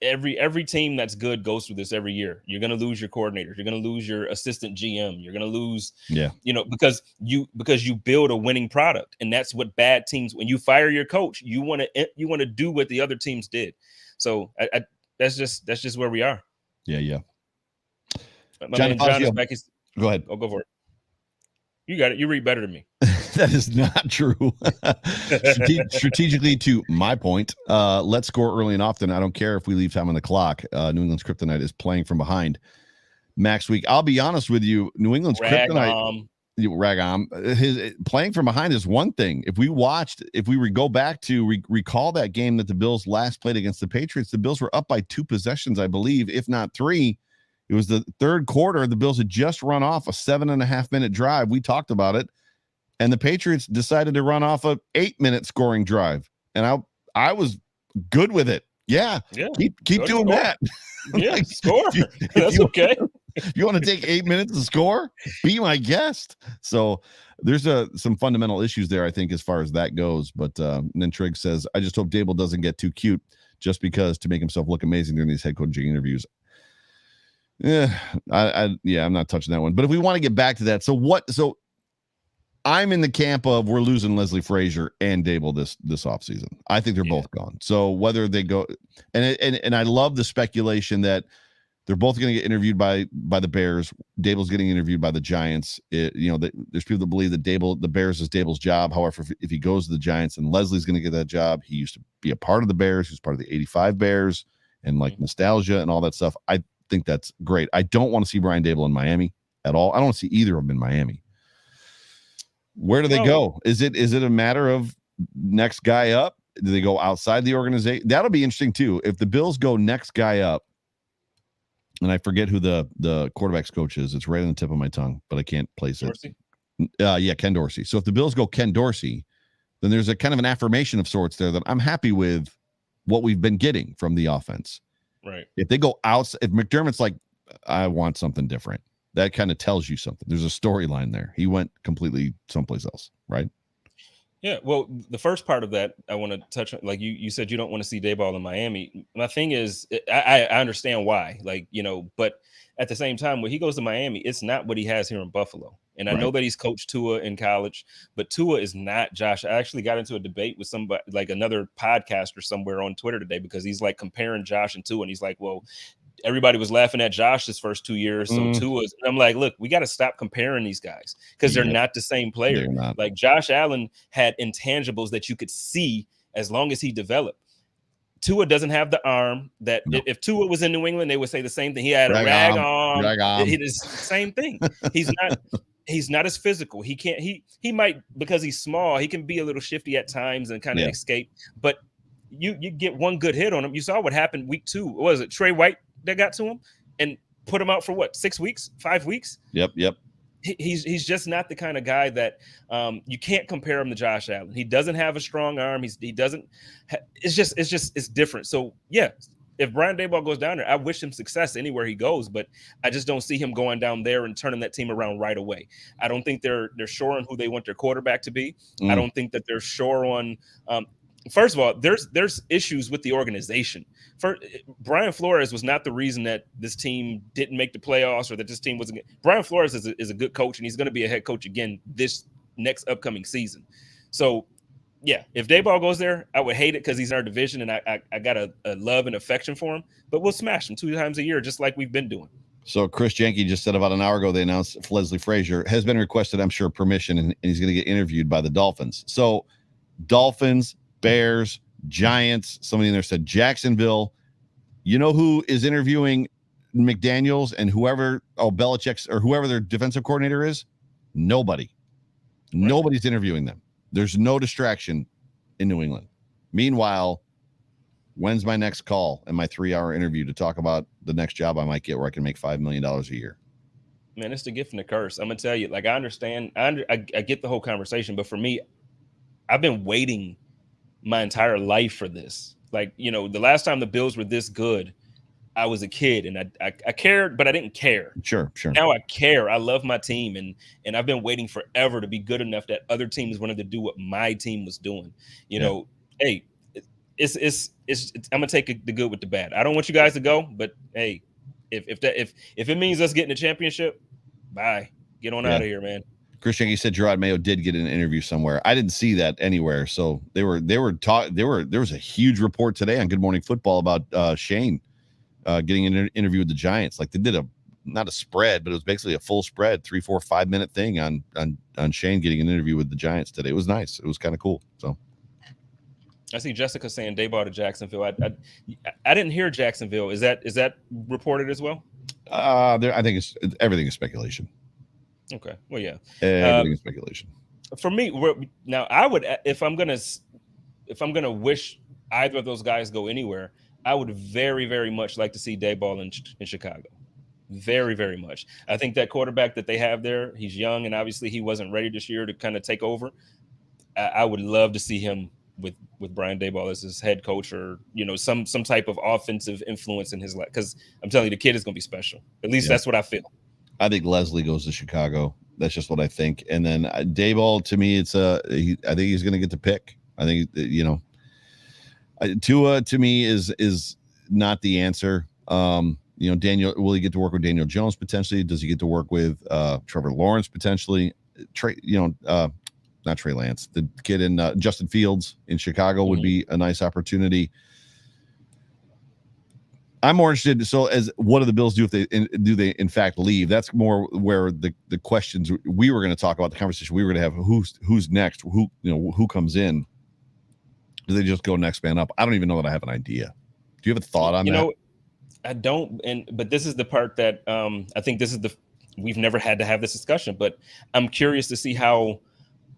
every team that's good goes through this every year. You're going to lose your coordinators. You're going to lose your assistant GM. You're going to lose, because you build a winning product, and that's what bad teams. When you fire your coach, you want to do what the other teams did. So that's just where we are. Yeah. John is back. Go ahead. I'll go for it. You got it. You read better than me. That is not true. Strategically, to my point, let's score early and often. I don't care if we leave time on the clock. New England's kryptonite is playing from behind. Max week. I'll be honest with you. New England's kryptonite. His playing from behind is one thing. If we go back to recall that game that the Bills last played against the Patriots, the Bills were up by 2 possessions, I believe, if not 3. It was the third quarter. The Bills had just run off a 7.5-minute drive. We talked about it. And the Patriots decided to run off a 8-minute scoring drive. And I was good with it. Yeah. Keep doing that. Yeah, score. That's okay. If you want to take 8 minutes to score, be my guest. So there's some fundamental issues there, I think, as far as that goes. But and then Trigg says, I just hope Dable doesn't get too cute just because to make himself look amazing during these head coaching interviews. Yeah, I'm not touching that one. But if we want to get back to that, so I'm in the camp of we're losing Leslie Frazier and Dable this offseason. I think they're both gone. So whether they go and I love the speculation that They're both going to get interviewed by the Bears. Dable's getting interviewed by the Giants. There's people that believe that the Bears is Dable's job. However, if he goes to the Giants and Leslie's going to get that job, he used to be a part of the Bears. He was part of the 85 Bears and like nostalgia and all that stuff. I think that's great. I don't want to see Brian Dable in Miami at all. I don't want to see either of them in Miami. Where do they go? Is it a matter of next guy up? Do they go outside the organization? That'll be interesting too. If the Bills go next guy up, and I forget who the quarterback's coach is. It's right on the tip of my tongue, but I can't place Dorsey? it. Ken Dorsey. So if the Bills go Ken Dorsey, then there's a kind of an affirmation of sorts there that I'm happy with what we've been getting from the offense. Right. If they go outside, if McDermott's like, I want something different, that kind of tells you something. There's a storyline there. He went completely someplace else, right? Yeah, well, the first part of that I want to touch on, like you said, you don't want to see Dayball in Miami. My thing is, I understand why, but at the same time, when he goes to Miami, it's not what he has here in Buffalo. And I know that he's coached Tua in college, but Tua is not Josh. I actually got into a debate with somebody, like another podcaster somewhere on Twitter today, because he's like comparing Josh and Tua, and he's like, well, everybody was laughing at Josh his first 2 years. So Tua's, I'm like, look, we got to stop comparing these guys because they're not the same player. Like Josh Allen had intangibles that you could see as long as he developed. Tua doesn't have the arm that if Tua was in New England, they would say the same thing. He had a rag arm. It is the same thing. He's not as physical. He might, because he's small, he can be a little shifty at times and kind of escape. But you get one good hit on him. You saw what happened week 2. What was it? Trey White that got to him and put him out for what, 6 weeks, 5 weeks? Yep. He's just not the kind of guy that you can't compare him to Josh Allen. He doesn't have a strong arm. He doesn't. It's different. So yeah, if Brian Daboll goes down there, I wish him success anywhere he goes, but I just don't see him going down there and turning that team around right away. I don't think they're sure on who they want their quarterback to be. I don't think that they're sure on. First of all, there's issues with the organization. Brian Flores was not the reason that this team didn't make the playoffs or that this team wasn't. Brian Flores is a good coach, and he's going to be a head coach again this next upcoming season. So, yeah, if Daboll goes there, I would hate it because he's in our division, and I got a love and affection for him. But we'll smash him 2 times a year, just like we've been doing. So Chris Jenke just said about an hour ago they announced Leslie Frazier has been requested, I'm sure, permission, and he's going to get interviewed by the Dolphins. So Dolphins, Bears, Giants, somebody in there said Jacksonville. You know who is interviewing McDaniels and Belichick's or whoever their defensive coordinator is? Nobody. Right. Nobody's interviewing them. There's no distraction in New England. Meanwhile, when's my next call and my 3-hour interview to talk about the next job I might get where I can make $5 million a year? Man, it's the gift and the curse. I'm going to tell you, like, I understand. I get the whole conversation, but for me, I've been waiting my entire life for this. Like, the last time the Bills were this good, I was a kid and I cared, but I didn't care. Sure. Now I care. I love my team, and I've been waiting forever to be good enough that other teams wanted to do what my team was doing. Hey, it's I'm gonna take the good with the bad. I don't want you guys to go, but hey, if it means us getting a championship, bye. Get on out of here, man. Christian, you said Gerard Mayo did get an interview somewhere. I didn't see that anywhere. So there was a huge report today on Good Morning Football about Shane getting an interview with the Giants. Like they did not a spread, but it was basically a full spread, 3, 4, 5 minute thing on Shane getting an interview with the Giants today. It was nice. It was kind of cool. So I see Jessica saying Daboll to Jacksonville. I didn't hear Jacksonville. Is that reported as well? I think everything is speculation. Okay. Well, yeah. Everything is speculation. For me, now I would, if I'm gonna wish either of those guys go anywhere, I would very, very much like to see Daboll in Chicago. Very, very much. I think that quarterback that they have there, he's young, and obviously he wasn't ready this year to kind of take over. I would love to see him with Brian Daboll as his head coach, or some type of offensive influence in his life. Because I'm telling you, the kid is gonna be special. At least that's what I feel. I think Leslie goes to Chicago. That's just what I think. And then Daboll, to me, I think he's going to get the pick. I think Tua to me is not the answer. Daniel, will he get to work with Daniel Jones potentially? Does he get to work with Trevor Lawrence potentially? Not Trey Lance, the kid in Justin Fields in Chicago would be a nice opportunity. I'm more interested. So, as what do the Bills do if they in fact leave? That's more where the questions we were going to talk about, the conversation we were going to have. Who's next? Who comes in? Do they just go next man up? I don't even know that I have an idea. Do you have a thought on that? I don't. But this is the part that I think we've never had to have this discussion. But I'm curious to see how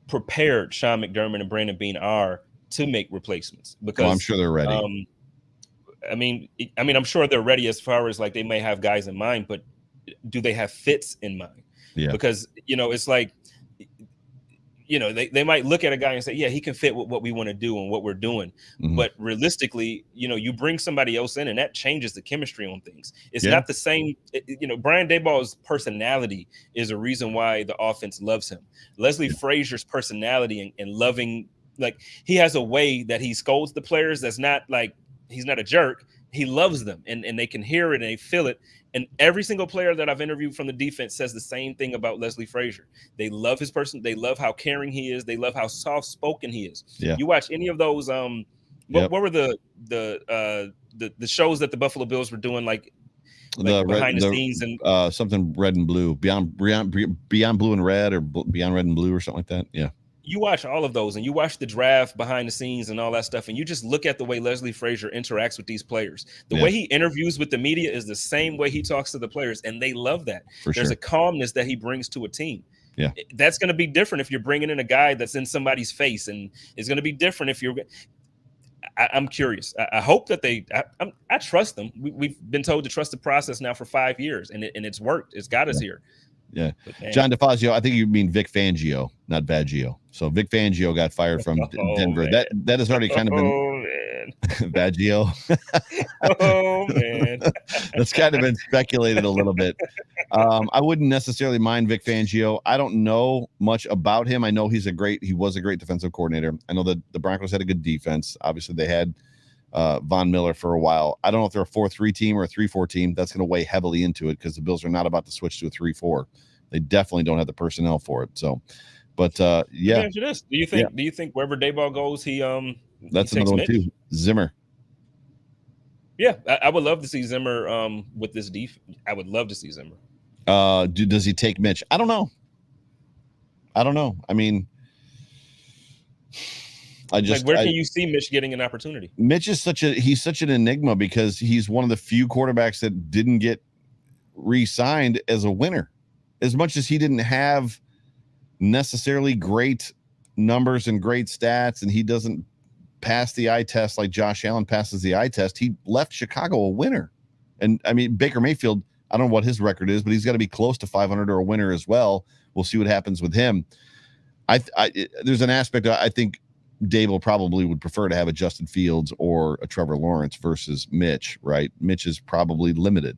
prepared Sean McDermott and Brandon Beane are to make replacements, because I'm sure they're ready. I mean, I'm sure they're ready as far as like they may have guys in mind, but do they have fits in mind? Yeah. Because, it's like, they might look at a guy and say, yeah, he can fit with what we want to do and what we're doing. Mm-hmm. But realistically, you bring somebody else in and that changes the chemistry on things. It's not the same. Brian Daboll's personality is a reason why the offense loves him. Leslie Frazier's personality and loving, like, he has a way that he scolds the players that's not like, he's not a jerk. He loves them and they can hear it and they feel it. And every single player that I've interviewed from the defense says the same thing about Leslie Frazier. They love his person. They love how caring he is. They love how soft spoken he is. Yeah. You watch any of those. What were the shows that the Buffalo Bills were doing, like behind the scenes and something red and blue, beyond blue and red, or beyond red and blue, or something like that. Yeah. You watch all of those and you watch the draft behind the scenes and all that stuff. And you just look at the way Leslie Frazier interacts with these players. The way he interviews with the media is the same way he talks to the players. And they love that. There's a calmness that he brings to a team. Yeah. That's going to be different if you're bringing in a guy that's in somebody's face, and it's going to be different if I'm curious. I hope that I trust them. We've been told to trust the process now for 5 years, and it's worked. It's got us here. Yeah. John DeFazio, I think you mean Vic Fangio, not Baggio. So Vic Fangio got fired from Denver. Man. That has already kind of been Baggio. Oh man. That's kind of been speculated a little bit. I wouldn't necessarily mind Vic Fangio. I don't know much about him. I know he was a great defensive coordinator. I know that the Broncos had a good defense. Obviously they had Von Miller for a while. I don't know if they're a 4-3 team or a 3-4 team. That's going to weigh heavily into it because the Bills are not about to switch to a 3-4. They definitely don't have the personnel for it. So, but yeah. Do you think wherever Daboll goes, that's another one too. Zimmer. Yeah, I would love to see Zimmer with this defense. I would love to see Zimmer. Does he take Mitch? I don't know. I mean, where can you see Mitch getting an opportunity? Mitch is such an enigma because he's one of the few quarterbacks that didn't get re-signed as a winner. As much as he didn't have necessarily great numbers and great stats, and he doesn't pass the eye test like Josh Allen passes the eye test, he left Chicago a winner. And I mean, Baker Mayfield, I don't know what his record is, but he's got to be close to 500 or a winner as well. We'll see what happens with him. There's an aspect I think Dable probably would prefer to have a Justin Fields or a Trevor Lawrence versus Mitch, right? Mitch is probably limited,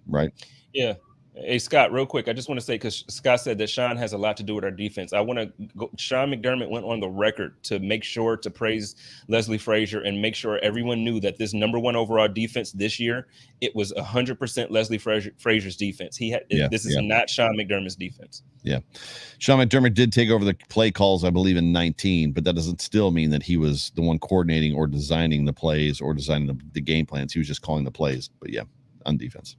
right? Yeah. Hey, Scott, real quick, I just want to say, because Scott said that Sean has a lot to do with our defense. I want to go. Sean McDermott went on the record to make sure to praise Leslie Frazier and make sure everyone knew that this number one overall defense this year, it was 100% Leslie Frazier's defense. This is not Sean McDermott's defense. Yeah. Sean McDermott did take over the play calls, I believe, in 2019, but that doesn't still mean that he was the one coordinating or designing the plays or designing the game plans. He was just calling the plays. But yeah, on defense.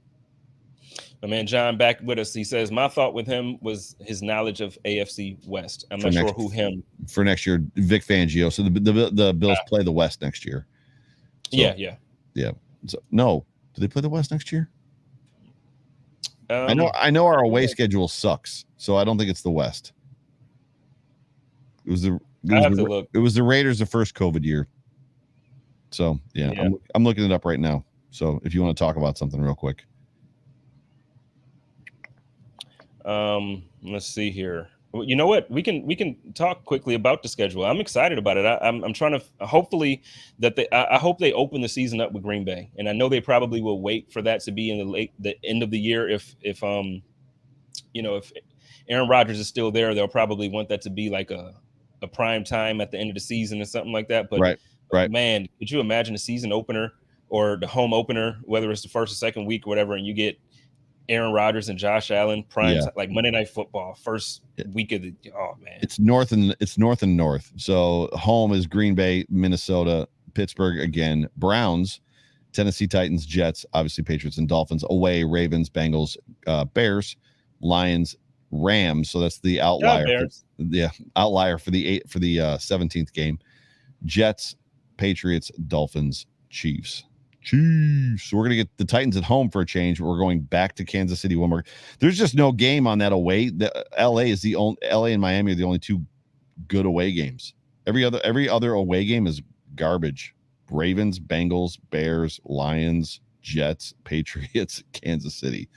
My man John back with us. He says, my thought with him was his knowledge of AFC West. I'm not sure who him. For next year, Vic Fangio. So the Bills play the West next year. So, yeah. So, no. Do they play the West next year? I know our away schedule sucks, so I don't think it's the West. It was the Raiders the first COVID year. So yeah. I'm looking it up right now. So if you want to talk about something real quick. Let's see here. You know what? We can talk quickly about the schedule. I'm excited about it. I'm trying to hopefully that I hope they open the season up with Green Bay, and I know they probably will wait for that to be in the end of the year. If Aaron Rodgers is still there, they'll probably want that to be like a prime time at the end of the season or something like that. But right. Man, could you imagine a season opener or the home opener, whether it's the first or second week or whatever, and you get Aaron Rodgers and Josh Allen prime like Monday Night Football first week of the man. It's north and north. So home is Green Bay, Minnesota, Pittsburgh again, Browns, Tennessee Titans, Jets, obviously Patriots and Dolphins. Away, Ravens, Bengals, Bears, Lions, Rams. So that's the outlier. Outlier for the 17th game. Jets, Patriots, Dolphins, Chiefs. So we're gonna get the Titans at home for a change. We're going back to Kansas City one more. There's just no game on that away. LA and Miami are the only two good away games. Every other away game is garbage. Ravens, Bengals, Bears, Lions, Jets, Patriots, Kansas City.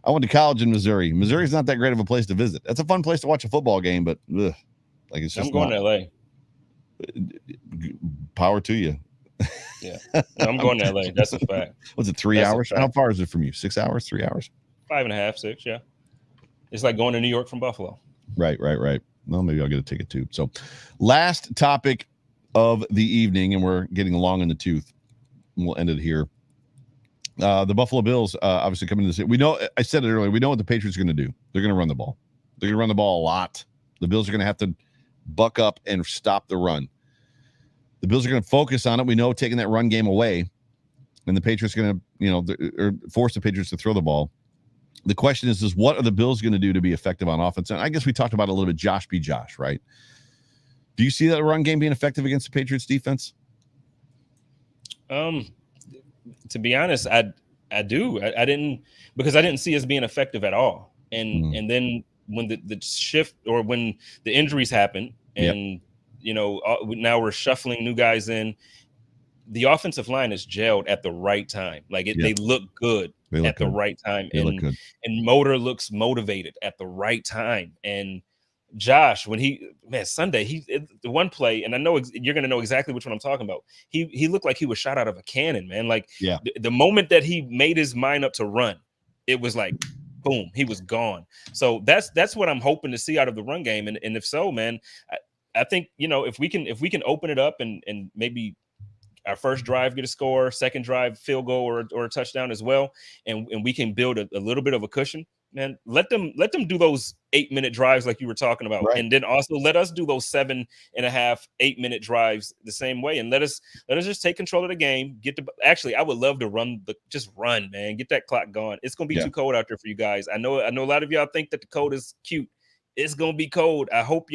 I went to college in Missouri. Missouri's not that great of a place to visit. That's a fun place to watch a football game, but it's just I'm going to LA. Power to you. Yeah, I'm going to LA. That's a fact. Was it 3 hours? How far is it from you? 6 hours? 3 hours? 5.5, 6. Yeah, it's like going to New York from Buffalo. Right. Well, maybe I'll get a ticket too. So, last topic of the evening, and we're getting long in the tooth. We'll end it here. The Buffalo Bills obviously coming to this. We know. I said it earlier. We know what the Patriots are going to do. They're going to run the ball. They're going to run the ball a lot. The Bills are going to have to buck up and stop the run. The Bills are going to focus on it. We know taking that run game away, and the Patriots are going to, force the Patriots to throw the ball. The question is what are the Bills going to do to be effective on offense? And I guess we talked about it a little bit. Josh be Josh, right? Do you see that run game being effective against the Patriots defense? To be honest, I do. I didn't, because I didn't see us being effective at all. And then when the shift or when the injuries happen and now we're shuffling new guys in, the offensive line is gelled at the right time. They look good at the right time. And Motor looks motivated at the right time. And Josh, when Sunday, the one play, and I know you're going to know exactly which one I'm talking about. He looked like he was shot out of a cannon, man. The moment that he made his mind up to run, it was like, boom, he was gone. So that's what I'm hoping to see out of the run game. And if so, man, I think, if we can open it up and maybe our first drive get a score, second drive field goal or a touchdown as well, and we can build a little bit of a cushion, man, let them do those 8-minute drives like you were talking about, right. And then also let us do those 7.5, 8-minute drives the same way, and let us just take control of the game. Actually, I would love to run, man, get that clock going. It's gonna be too cold out there for you guys. I know a lot of y'all think that the cold is cute. It's gonna be cold. I hope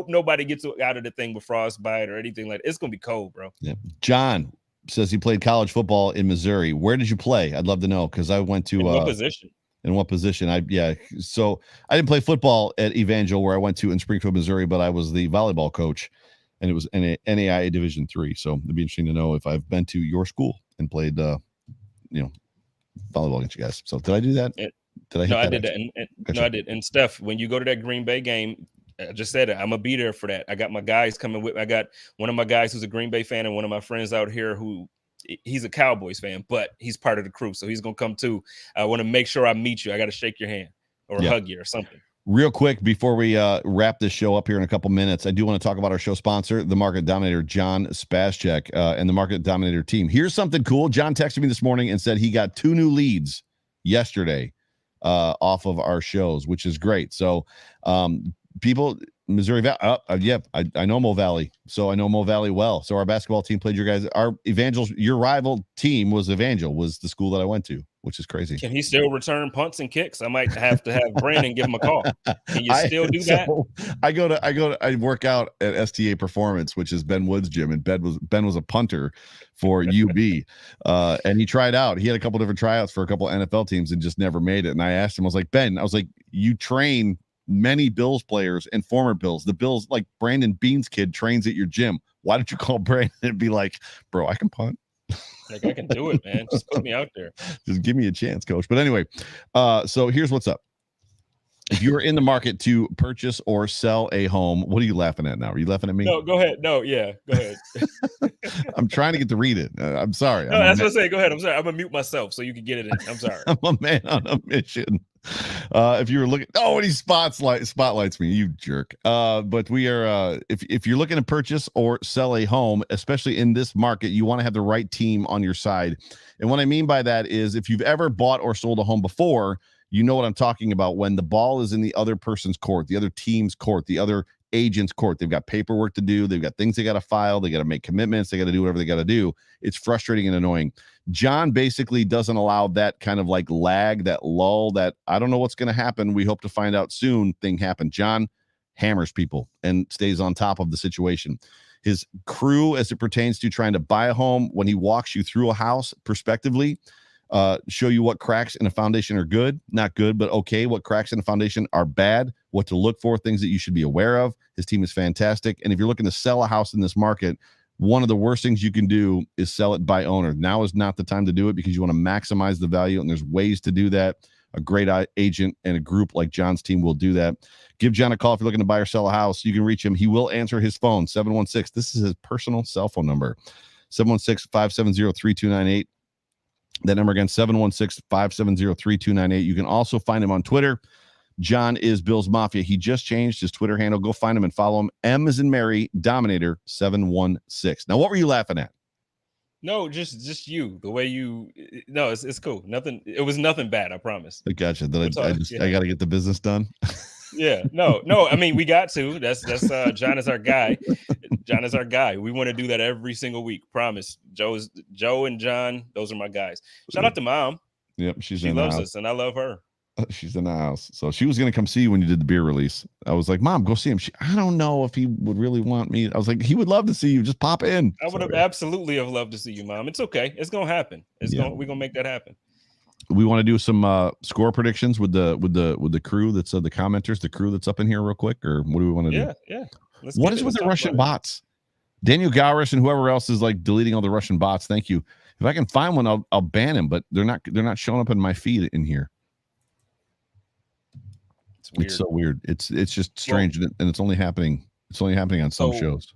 nobody gets out of the thing with frostbite or anything like that. It's gonna be cold, bro. Yeah. John says he played college football in Missouri. Where did you play? I'd love to know, because I went to what position? In what position? So I didn't play football at Evangel, where I went to in Springfield, Missouri, but I was the volleyball coach, and it was NAIA Division III. So it'd be interesting to know if I've been to your school and played, volleyball against you guys. So did I do that? I did that. I did. And Steph, when you go to that Green Bay game, I just said it, I'm gonna be there for that. I got my guys coming with. I got one of my guys who's a Green Bay fan, and one of my friends out here who he's a Cowboys fan, but he's part of the crew, so he's gonna come too. I want to make sure I meet you. I got to shake your hand or hug you or something. Real quick, before we wrap this show up here in a couple minutes, I do want to talk about our show sponsor, the Market Dominator, John Spaschek, and the Market Dominator team. Here's something cool. John texted me this morning and said he got 2 new leads yesterday off of our shows, which is great. So people, Missouri Valley, I know Mo Valley, so I know Mo Valley well. So our basketball team played our Evangels. Your rival team was the school that I went to, which is crazy. Can he still return punts and kicks? I might have to have Brandon give him a call. Can you still do that? I work out at STA Performance, which is Ben Wood's gym, and Ben was a punter for UB, and he tried out. He had a couple different tryouts for a couple NFL teams and just never made it. And I asked him, I was like, Ben, you train many Bills players and former Bills. The Bills, like Brandon Bean's kid, trains at your gym. Why don't you call Brandon and be like, bro, I can punt. I can do it, man. Just put me out there. Just give me a chance, coach. But anyway, so here's what's up. If you're in the market to purchase or sell a home, what are you laughing at now? Are you laughing at me? No, go ahead. No, yeah, go ahead. I'm trying to get to read it. I'm sorry. No, that's what I say. Go ahead. I'm sorry. I'm gonna mute myself so you can get it in. I'm sorry. I'm a man on a mission. If you were looking, when he spotlights me, you jerk. But we are. If you're looking to purchase or sell a home, especially in this market, you want to have the right team on your side. And what I mean by that is, if you've ever bought or sold a home before, you know what I'm talking about. When the ball is in the other person's court, the other team's court, the other agent's court. They've got paperwork to do. They've got things they got to file. They got to make commitments. They got to do whatever they got to do. It's frustrating and annoying. John basically doesn't allow that kind of like lag, that lull, that I don't know what's going to happen. We hope to find out soon thing happen. John hammers people and stays on top of the situation. His crew, as it pertains to trying to buy a home, when he walks you through a house prospectively, show you what cracks in a foundation are good, not good, but okay, what cracks in a foundation are bad, what to look for, things that you should be aware of. His team is fantastic. And if you're looking to sell a house in this market, one of the worst things you can do is sell it by owner. Now is not the time to do it because you want to maximize the value, and there's ways to do that. A great agent and a group like John's team will do that. Give John a call if you're looking to buy or sell a house. You can reach him. He will answer his phone, 716. This is his personal cell phone number, 716-570-3298. That number again, 716-570-3298. You can also find him on Twitter. John is Bills Mafia. He just changed his Twitter handle. Go find him and follow him. M as in Mary, Dominator 716. Now, what were you laughing at? No, just you. The way you. No, it's cool. Nothing. It was nothing bad. I promise. I gotcha. I got to get the business done. Yeah. No. I mean, we got to. That's John is our guy. John is our guy. We want to do that every single week. Promise. Joe and John. Those are my guys. Shout out to Mom. Yep, she loves us, and I love her. She's in the house. So she was going to come see you when you did the beer release. I was like, Mom, go see him. I don't know if he would really want me. I was like, he would love to see you. Just pop in. I would have absolutely have loved to see you, Mom. It's okay. It's going to happen. We're going to make that happen. We want to do some score predictions with the crew that's the commenters, the crew that's up in here real quick, or what do we want to do? Yeah. What is with the Russian bots? Daniel Gowrish and whoever else is like deleting all the Russian bots. Thank you. If I can find one, I'll ban him, but they're not showing up in my feed in here. It's so weird. It's just strange, and it's only happening. It's only happening on some shows.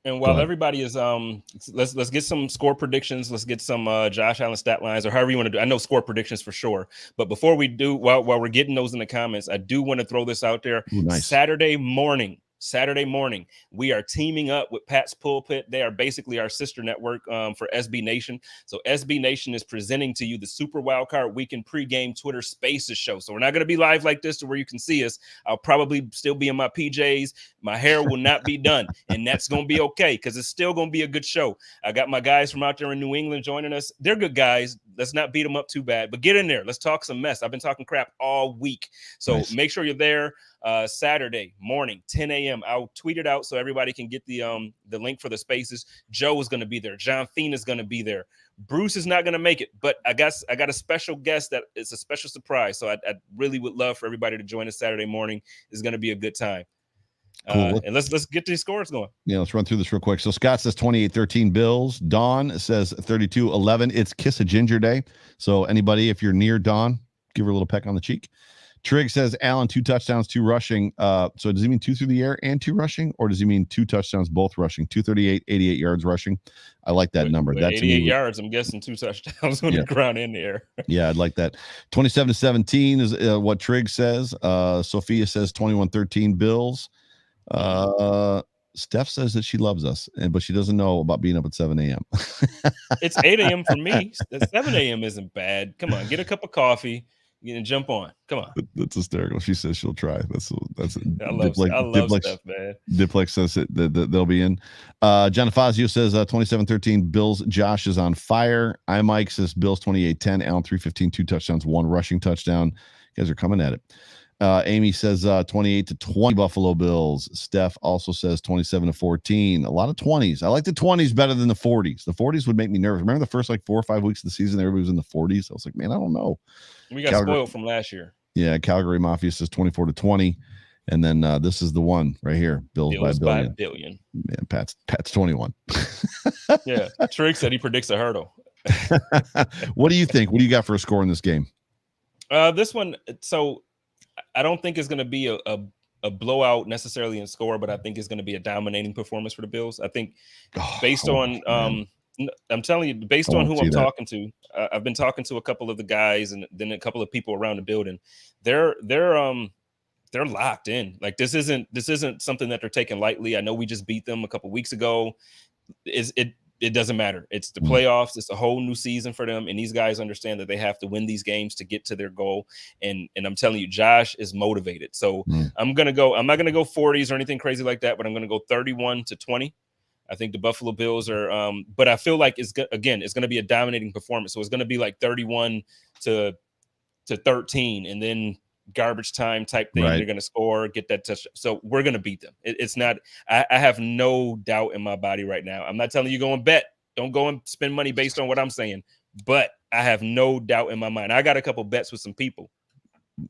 And while everybody is let's get some score predictions. Let's get some Josh Allen stat lines, or however you want to do. I know score predictions for sure. But before we do, while we're getting those in the comments, I do want to throw this out there. Ooh, nice. Saturday morning, we are teaming up with Pat's Pulpit. They are basically our sister network for SB Nation. So SB Nation is presenting to you the Super Wildcard Weekend pregame Twitter Spaces show. So we're not going to be live like this to where you can see us. I'll probably still be in my PJs. My hair will not be done, and that's going to be okay because it's still going to be a good show. I got my guys from out there in New England joining us. They're good guys. Let's not beat them up too bad, but get in there. Let's talk some mess. I've been talking crap all week. So Make sure you're there. Saturday morning, 10 a.m. I'll tweet it out so everybody can get the link for the spaces. Joe is going to be there. John Feen is going to be there. Bruce is not going to make it, but I got a special guest that it's a special surprise. So I really would love for everybody to join us Saturday morning. It's going to be a good time. Cool. And let's get these scores going. Yeah, let's run through this real quick. So Scott says 28-13 Bills. Dawn says 32-11. It's Kiss a Ginger Day. So anybody, if you're near Dawn, give her a little peck on the cheek. Trigg says Allen 2 touchdowns, 2 rushing. So does he mean 2 through the air and 2 rushing, or does he mean 2 touchdowns, both rushing? 238, 88 yards rushing. I like that number. That's 88 yards. I'm guessing 2 touchdowns on the ground in the air. Yeah, I'd like that. 27-17 is what Trigg says. Sophia says 21-13 Bills. Steph says that she loves us, but she doesn't know about being up at 7 a.m. It's 8 a.m. for me. 7 a.m. isn't bad. Come on, get a cup of coffee. You can jump on. Come on. That's hysterical. She says she'll try. That's I love Steph, man. Diplex says that they'll be in. John Fazio says 27-13 Bills. Josh is on fire. Mike says Bills 28-10. Allen 315, 2 touchdowns, 1 rushing touchdown. You guys are coming at it. Amy says 28-20 Buffalo Bills. Steph also says 27-14. A lot of 20s. I like the 20s better than the 40s. The 40s would make me nervous. Remember the first 4 or 5 weeks of the season, everybody was in the 40s. I was like, man, I don't know. We got spoiled from last year. Yeah, Calgary Mafia says 24-20. And then this is the one right here. Bills by a billion. Man, Pat's 21. Yeah. Trigg said he predicts a hurdle. What do you think? What do you got for a score in this game? This one, so I don't think it's going to be a blowout necessarily in score, but I think it's going to be a dominating performance for the Bills. I think based on I'm telling you, based on who I'm talking to, I've been talking to a couple of the guys and then a couple of people around the building. They're locked in. Like this isn't something that they're taking lightly. I know we just beat them a couple weeks ago. it doesn't matter. It's the playoffs. It's a whole new season for them. And these guys understand that they have to win these games to get to their goal. And I'm telling you, Josh is motivated. So I'm not going to go 40s or anything crazy like that, but I'm going to go 31-20. I think the Buffalo Bills are, but I feel like it's going to be a dominating performance. So it's going to be like 31-13, and then garbage time type thing. They're going to score, get that touchdown. So we're going to beat them. It's not, I have no doubt in my body right now. I'm not telling you go and bet. Don't go and spend money based on what I'm saying, but I have no doubt in my mind. I got a couple bets with some people,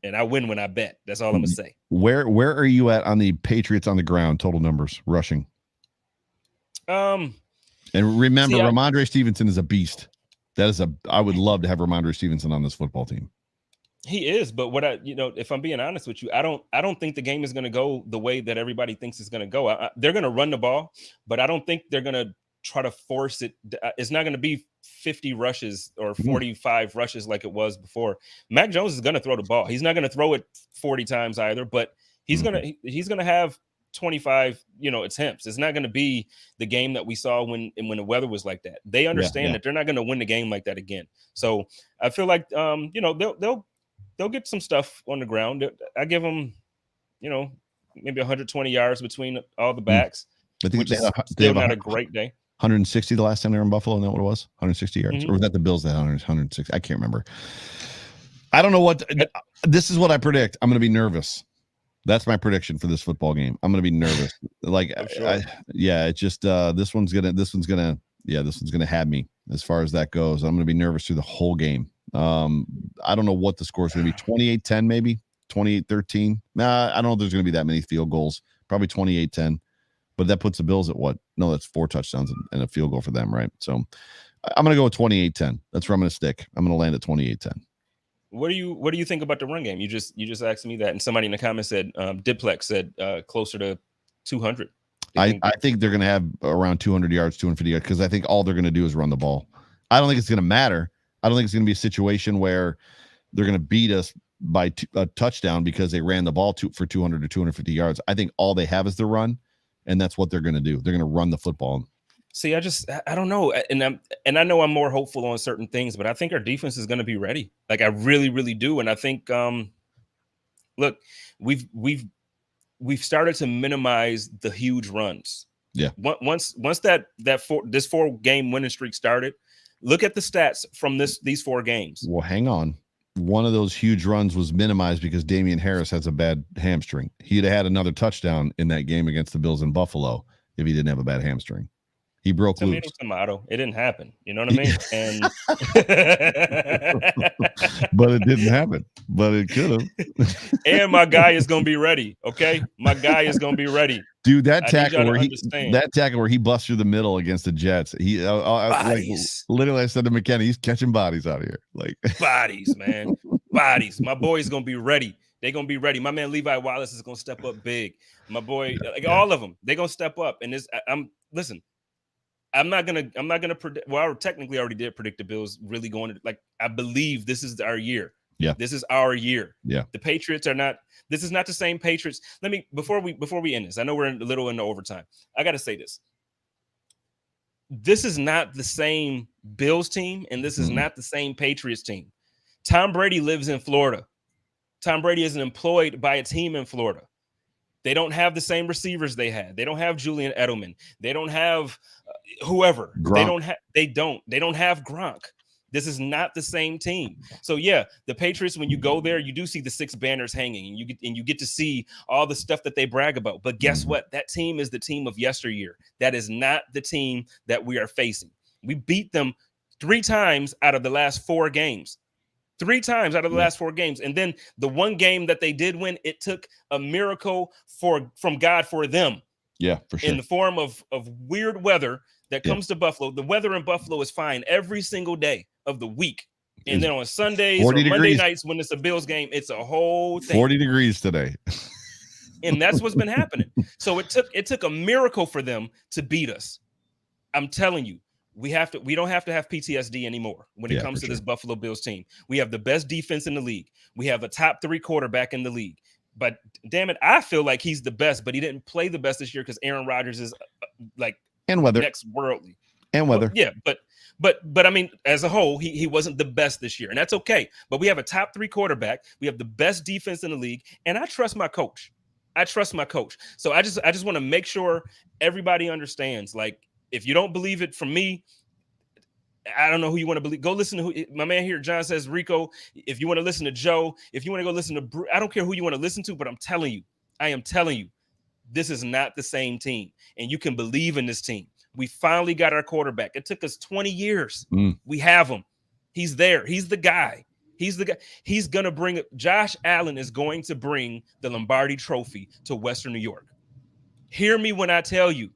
and I win when I bet. That's all I'm going to say. Where are you at on the Patriots on the ground, total numbers, rushing? And remember, Ramondre Stevenson is a beast. I would love to have Ramondre Stevenson on this football team. He is, but if I'm being honest with you, I don't think the game is going to go the way that everybody thinks it's going to go. They're going to run the ball, but I don't think they're going to try to force it. It's not going to be 50 rushes or 45 rushes like it was before. Mac Jones is going to throw the ball. He's not going to throw it 40 times either, but he's going to have 25, attempts. It's not going to be the game that we saw when the weather was like that. They understand that they're not going to win the game like that again. So I feel like they'll get some stuff on the ground. I give them, maybe 120 yards between all the backs, which is still not a great day. 160 the last time they were in Buffalo, and that what it was? 160 yards? Or was that the Bills that 160? I can't remember. I don't know what this is what I predict. I'm going to be nervous. That's my prediction for this football game. I'm going to be nervous. Like, sure. It's just this one's gonna have me as far as that goes. I'm going to be nervous through the whole game. I don't know what the score is going to be. 28-10, maybe 28-13. Nah, I don't know if there's going to be that many field goals. Probably 28-10. But that puts the Bills at what? No, that's 4 touchdowns and a field goal for them, right? So I'm going to go with 28-10. That's where I'm going to stick. I'm going to land at 28-10. What do you think about the run game? You just asked me that, and somebody in the comments said Diplex said closer to 200. I think they're going to have around 200 yards, 250 yards, because I think all they're going to do is run the ball. I don't think it's going to matter. I don't think it's going to be a situation where they're going to beat us by a touchdown because they ran the ball for 200 or 250 yards. I think all they have is the run, and that's what they're going to do. They're going to run the football. See, I don't know, and I know I'm more hopeful on certain things, but I think our defense is going to be ready. Like, I really, really do, and I think, look, we've started to minimize the huge runs. Yeah. Once this 4-game winning streak started, look at the stats from these 4 games. Well, hang on. One of those huge runs was minimized because Damian Harris has a bad hamstring. He'd have had another touchdown in that game against the Bills in Buffalo if he didn't have a bad hamstring. He broke loose. Tomato. It didn't happen. You know what I mean? And but it didn't happen. But it could have. And my guy is going to be ready. Okay, my guy is going to be ready. Dude, that tackle where he busts through the middle against the Jets. Literally, I said to McKenna, he's catching bodies out of here. Like bodies, man, bodies. My boy's going to be ready. They're going to be ready. My man Levi Wallace is going to step up big. My boy, all of them, they're going to step up. And listen. I'm not gonna predict. Well, I technically already did predict the Bills really going to, like, I believe this is our year. Yeah, this is our year. Yeah, the Patriots are not. This is not the same Patriots. Before we end this, I know we're a little into overtime. I got to say this. This is not the same Bills team, and this is not the same Patriots team. Tom Brady lives in Florida. Tom Brady isn't employed by a team in Florida. They don't have the same receivers they had. They don't have Julian Edelman. They don't have whoever. Gronk. They don't have Gronk. This is not the same team. So yeah, the Patriots, when you go there, you do see the 6 banners hanging, and you get to see all the stuff that they brag about. But guess what? That team is the team of yesteryear. That is not the team that we are facing. We beat them 3 times out of the last 4 games. 3 times out of the last 4 games. And then the one game that they did win, it took a miracle from God for them. Yeah, for sure. In the form of weird weather that comes to Buffalo. The weather in Buffalo is fine every single day of the week. And then on Sundays or Monday nights when it's a Bills game, it's a whole thing. 40 degrees today. And that's what's been happening. So it took a miracle for them to beat us. I'm telling you. We don't have to have PTSD anymore when it comes to this Buffalo Bills team. We have the best defense in the league. We have a top 3 quarterback in the league. But damn it, I feel like he's the best, but he didn't play the best this year because Aaron Rodgers is next worldly. and weather. Yeah, but I mean, as a whole, he wasn't the best this year, and that's okay. But we have a top 3 quarterback. We have the best defense in the league, and I trust my coach. So I just want to make sure everybody understands. Like, if you don't believe it from me, I don't know who you want to believe. Go listen to my man here, John says, Rico. If you want to listen to Joe, if you want to go listen to I don't care who you want to listen to, but I am telling you, this is not the same team, and you can believe in this team. We finally got our quarterback. It took us 20 years. We have him. He's there. He's the guy. He's going to bring it. Josh Allen is going to bring the Lombardi Trophy to Western New York. Hear me when I tell you.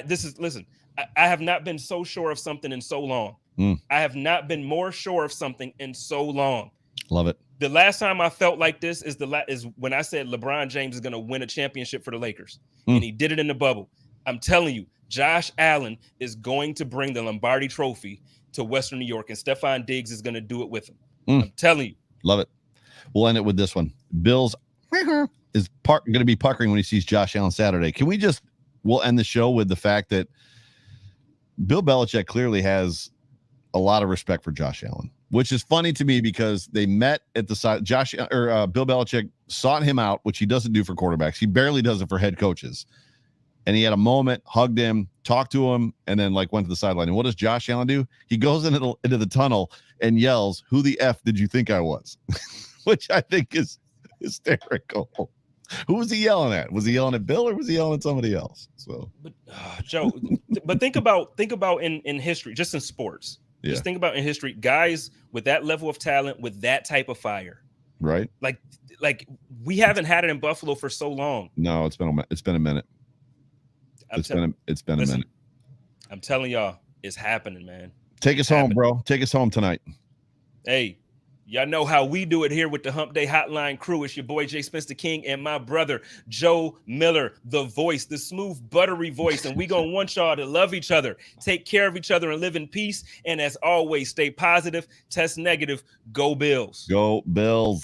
Listen, I have not been so sure of something in so long. I have not been more sure of something in so long. Love it. The last time I felt like this is when I said LeBron James is going to win a championship for the Lakers, and he did it in the bubble. I'm telling you, Josh Allen is going to bring the Lombardi Trophy to Western New York, and Stephon Diggs is going to do it with him. I'm telling you. Love it. We'll end it with this one. Bills is going to be puckering when he sees Josh Allen Saturday. We'll end the show with the fact that Bill Belichick clearly has a lot of respect for Josh Allen, which is funny to me because they met at the side. Bill Belichick sought him out, which he doesn't do for quarterbacks. He barely does it for head coaches. And he had a moment, hugged him, talked to him, and then went to the sideline. And what does Josh Allen do? He goes into the tunnel and yells, "Who the F did you think I was?" Which I think is hysterical. Who was he yelling at? Was he yelling at Bill or was he yelling at somebody else? So, Joe, but think about in history, just in sports. Yeah. Just think about in history, guys with that level of talent, with that type of fire. Right. Like we haven't had it in Buffalo for so long. No, it's been a minute. It's been a minute. I'm telling y'all, it's happening, man. Take us home, bro. Take us home tonight. Hey, y'all know how we do it here with the Hump Day Hotline crew. It's your boy JSpencetheKing and my brother Joe Miller, the voice, the smooth, buttery voice. And we gonna want y'all to love each other, take care of each other, and live in peace. And as always, stay positive, test negative. Go Bills. Go Bills.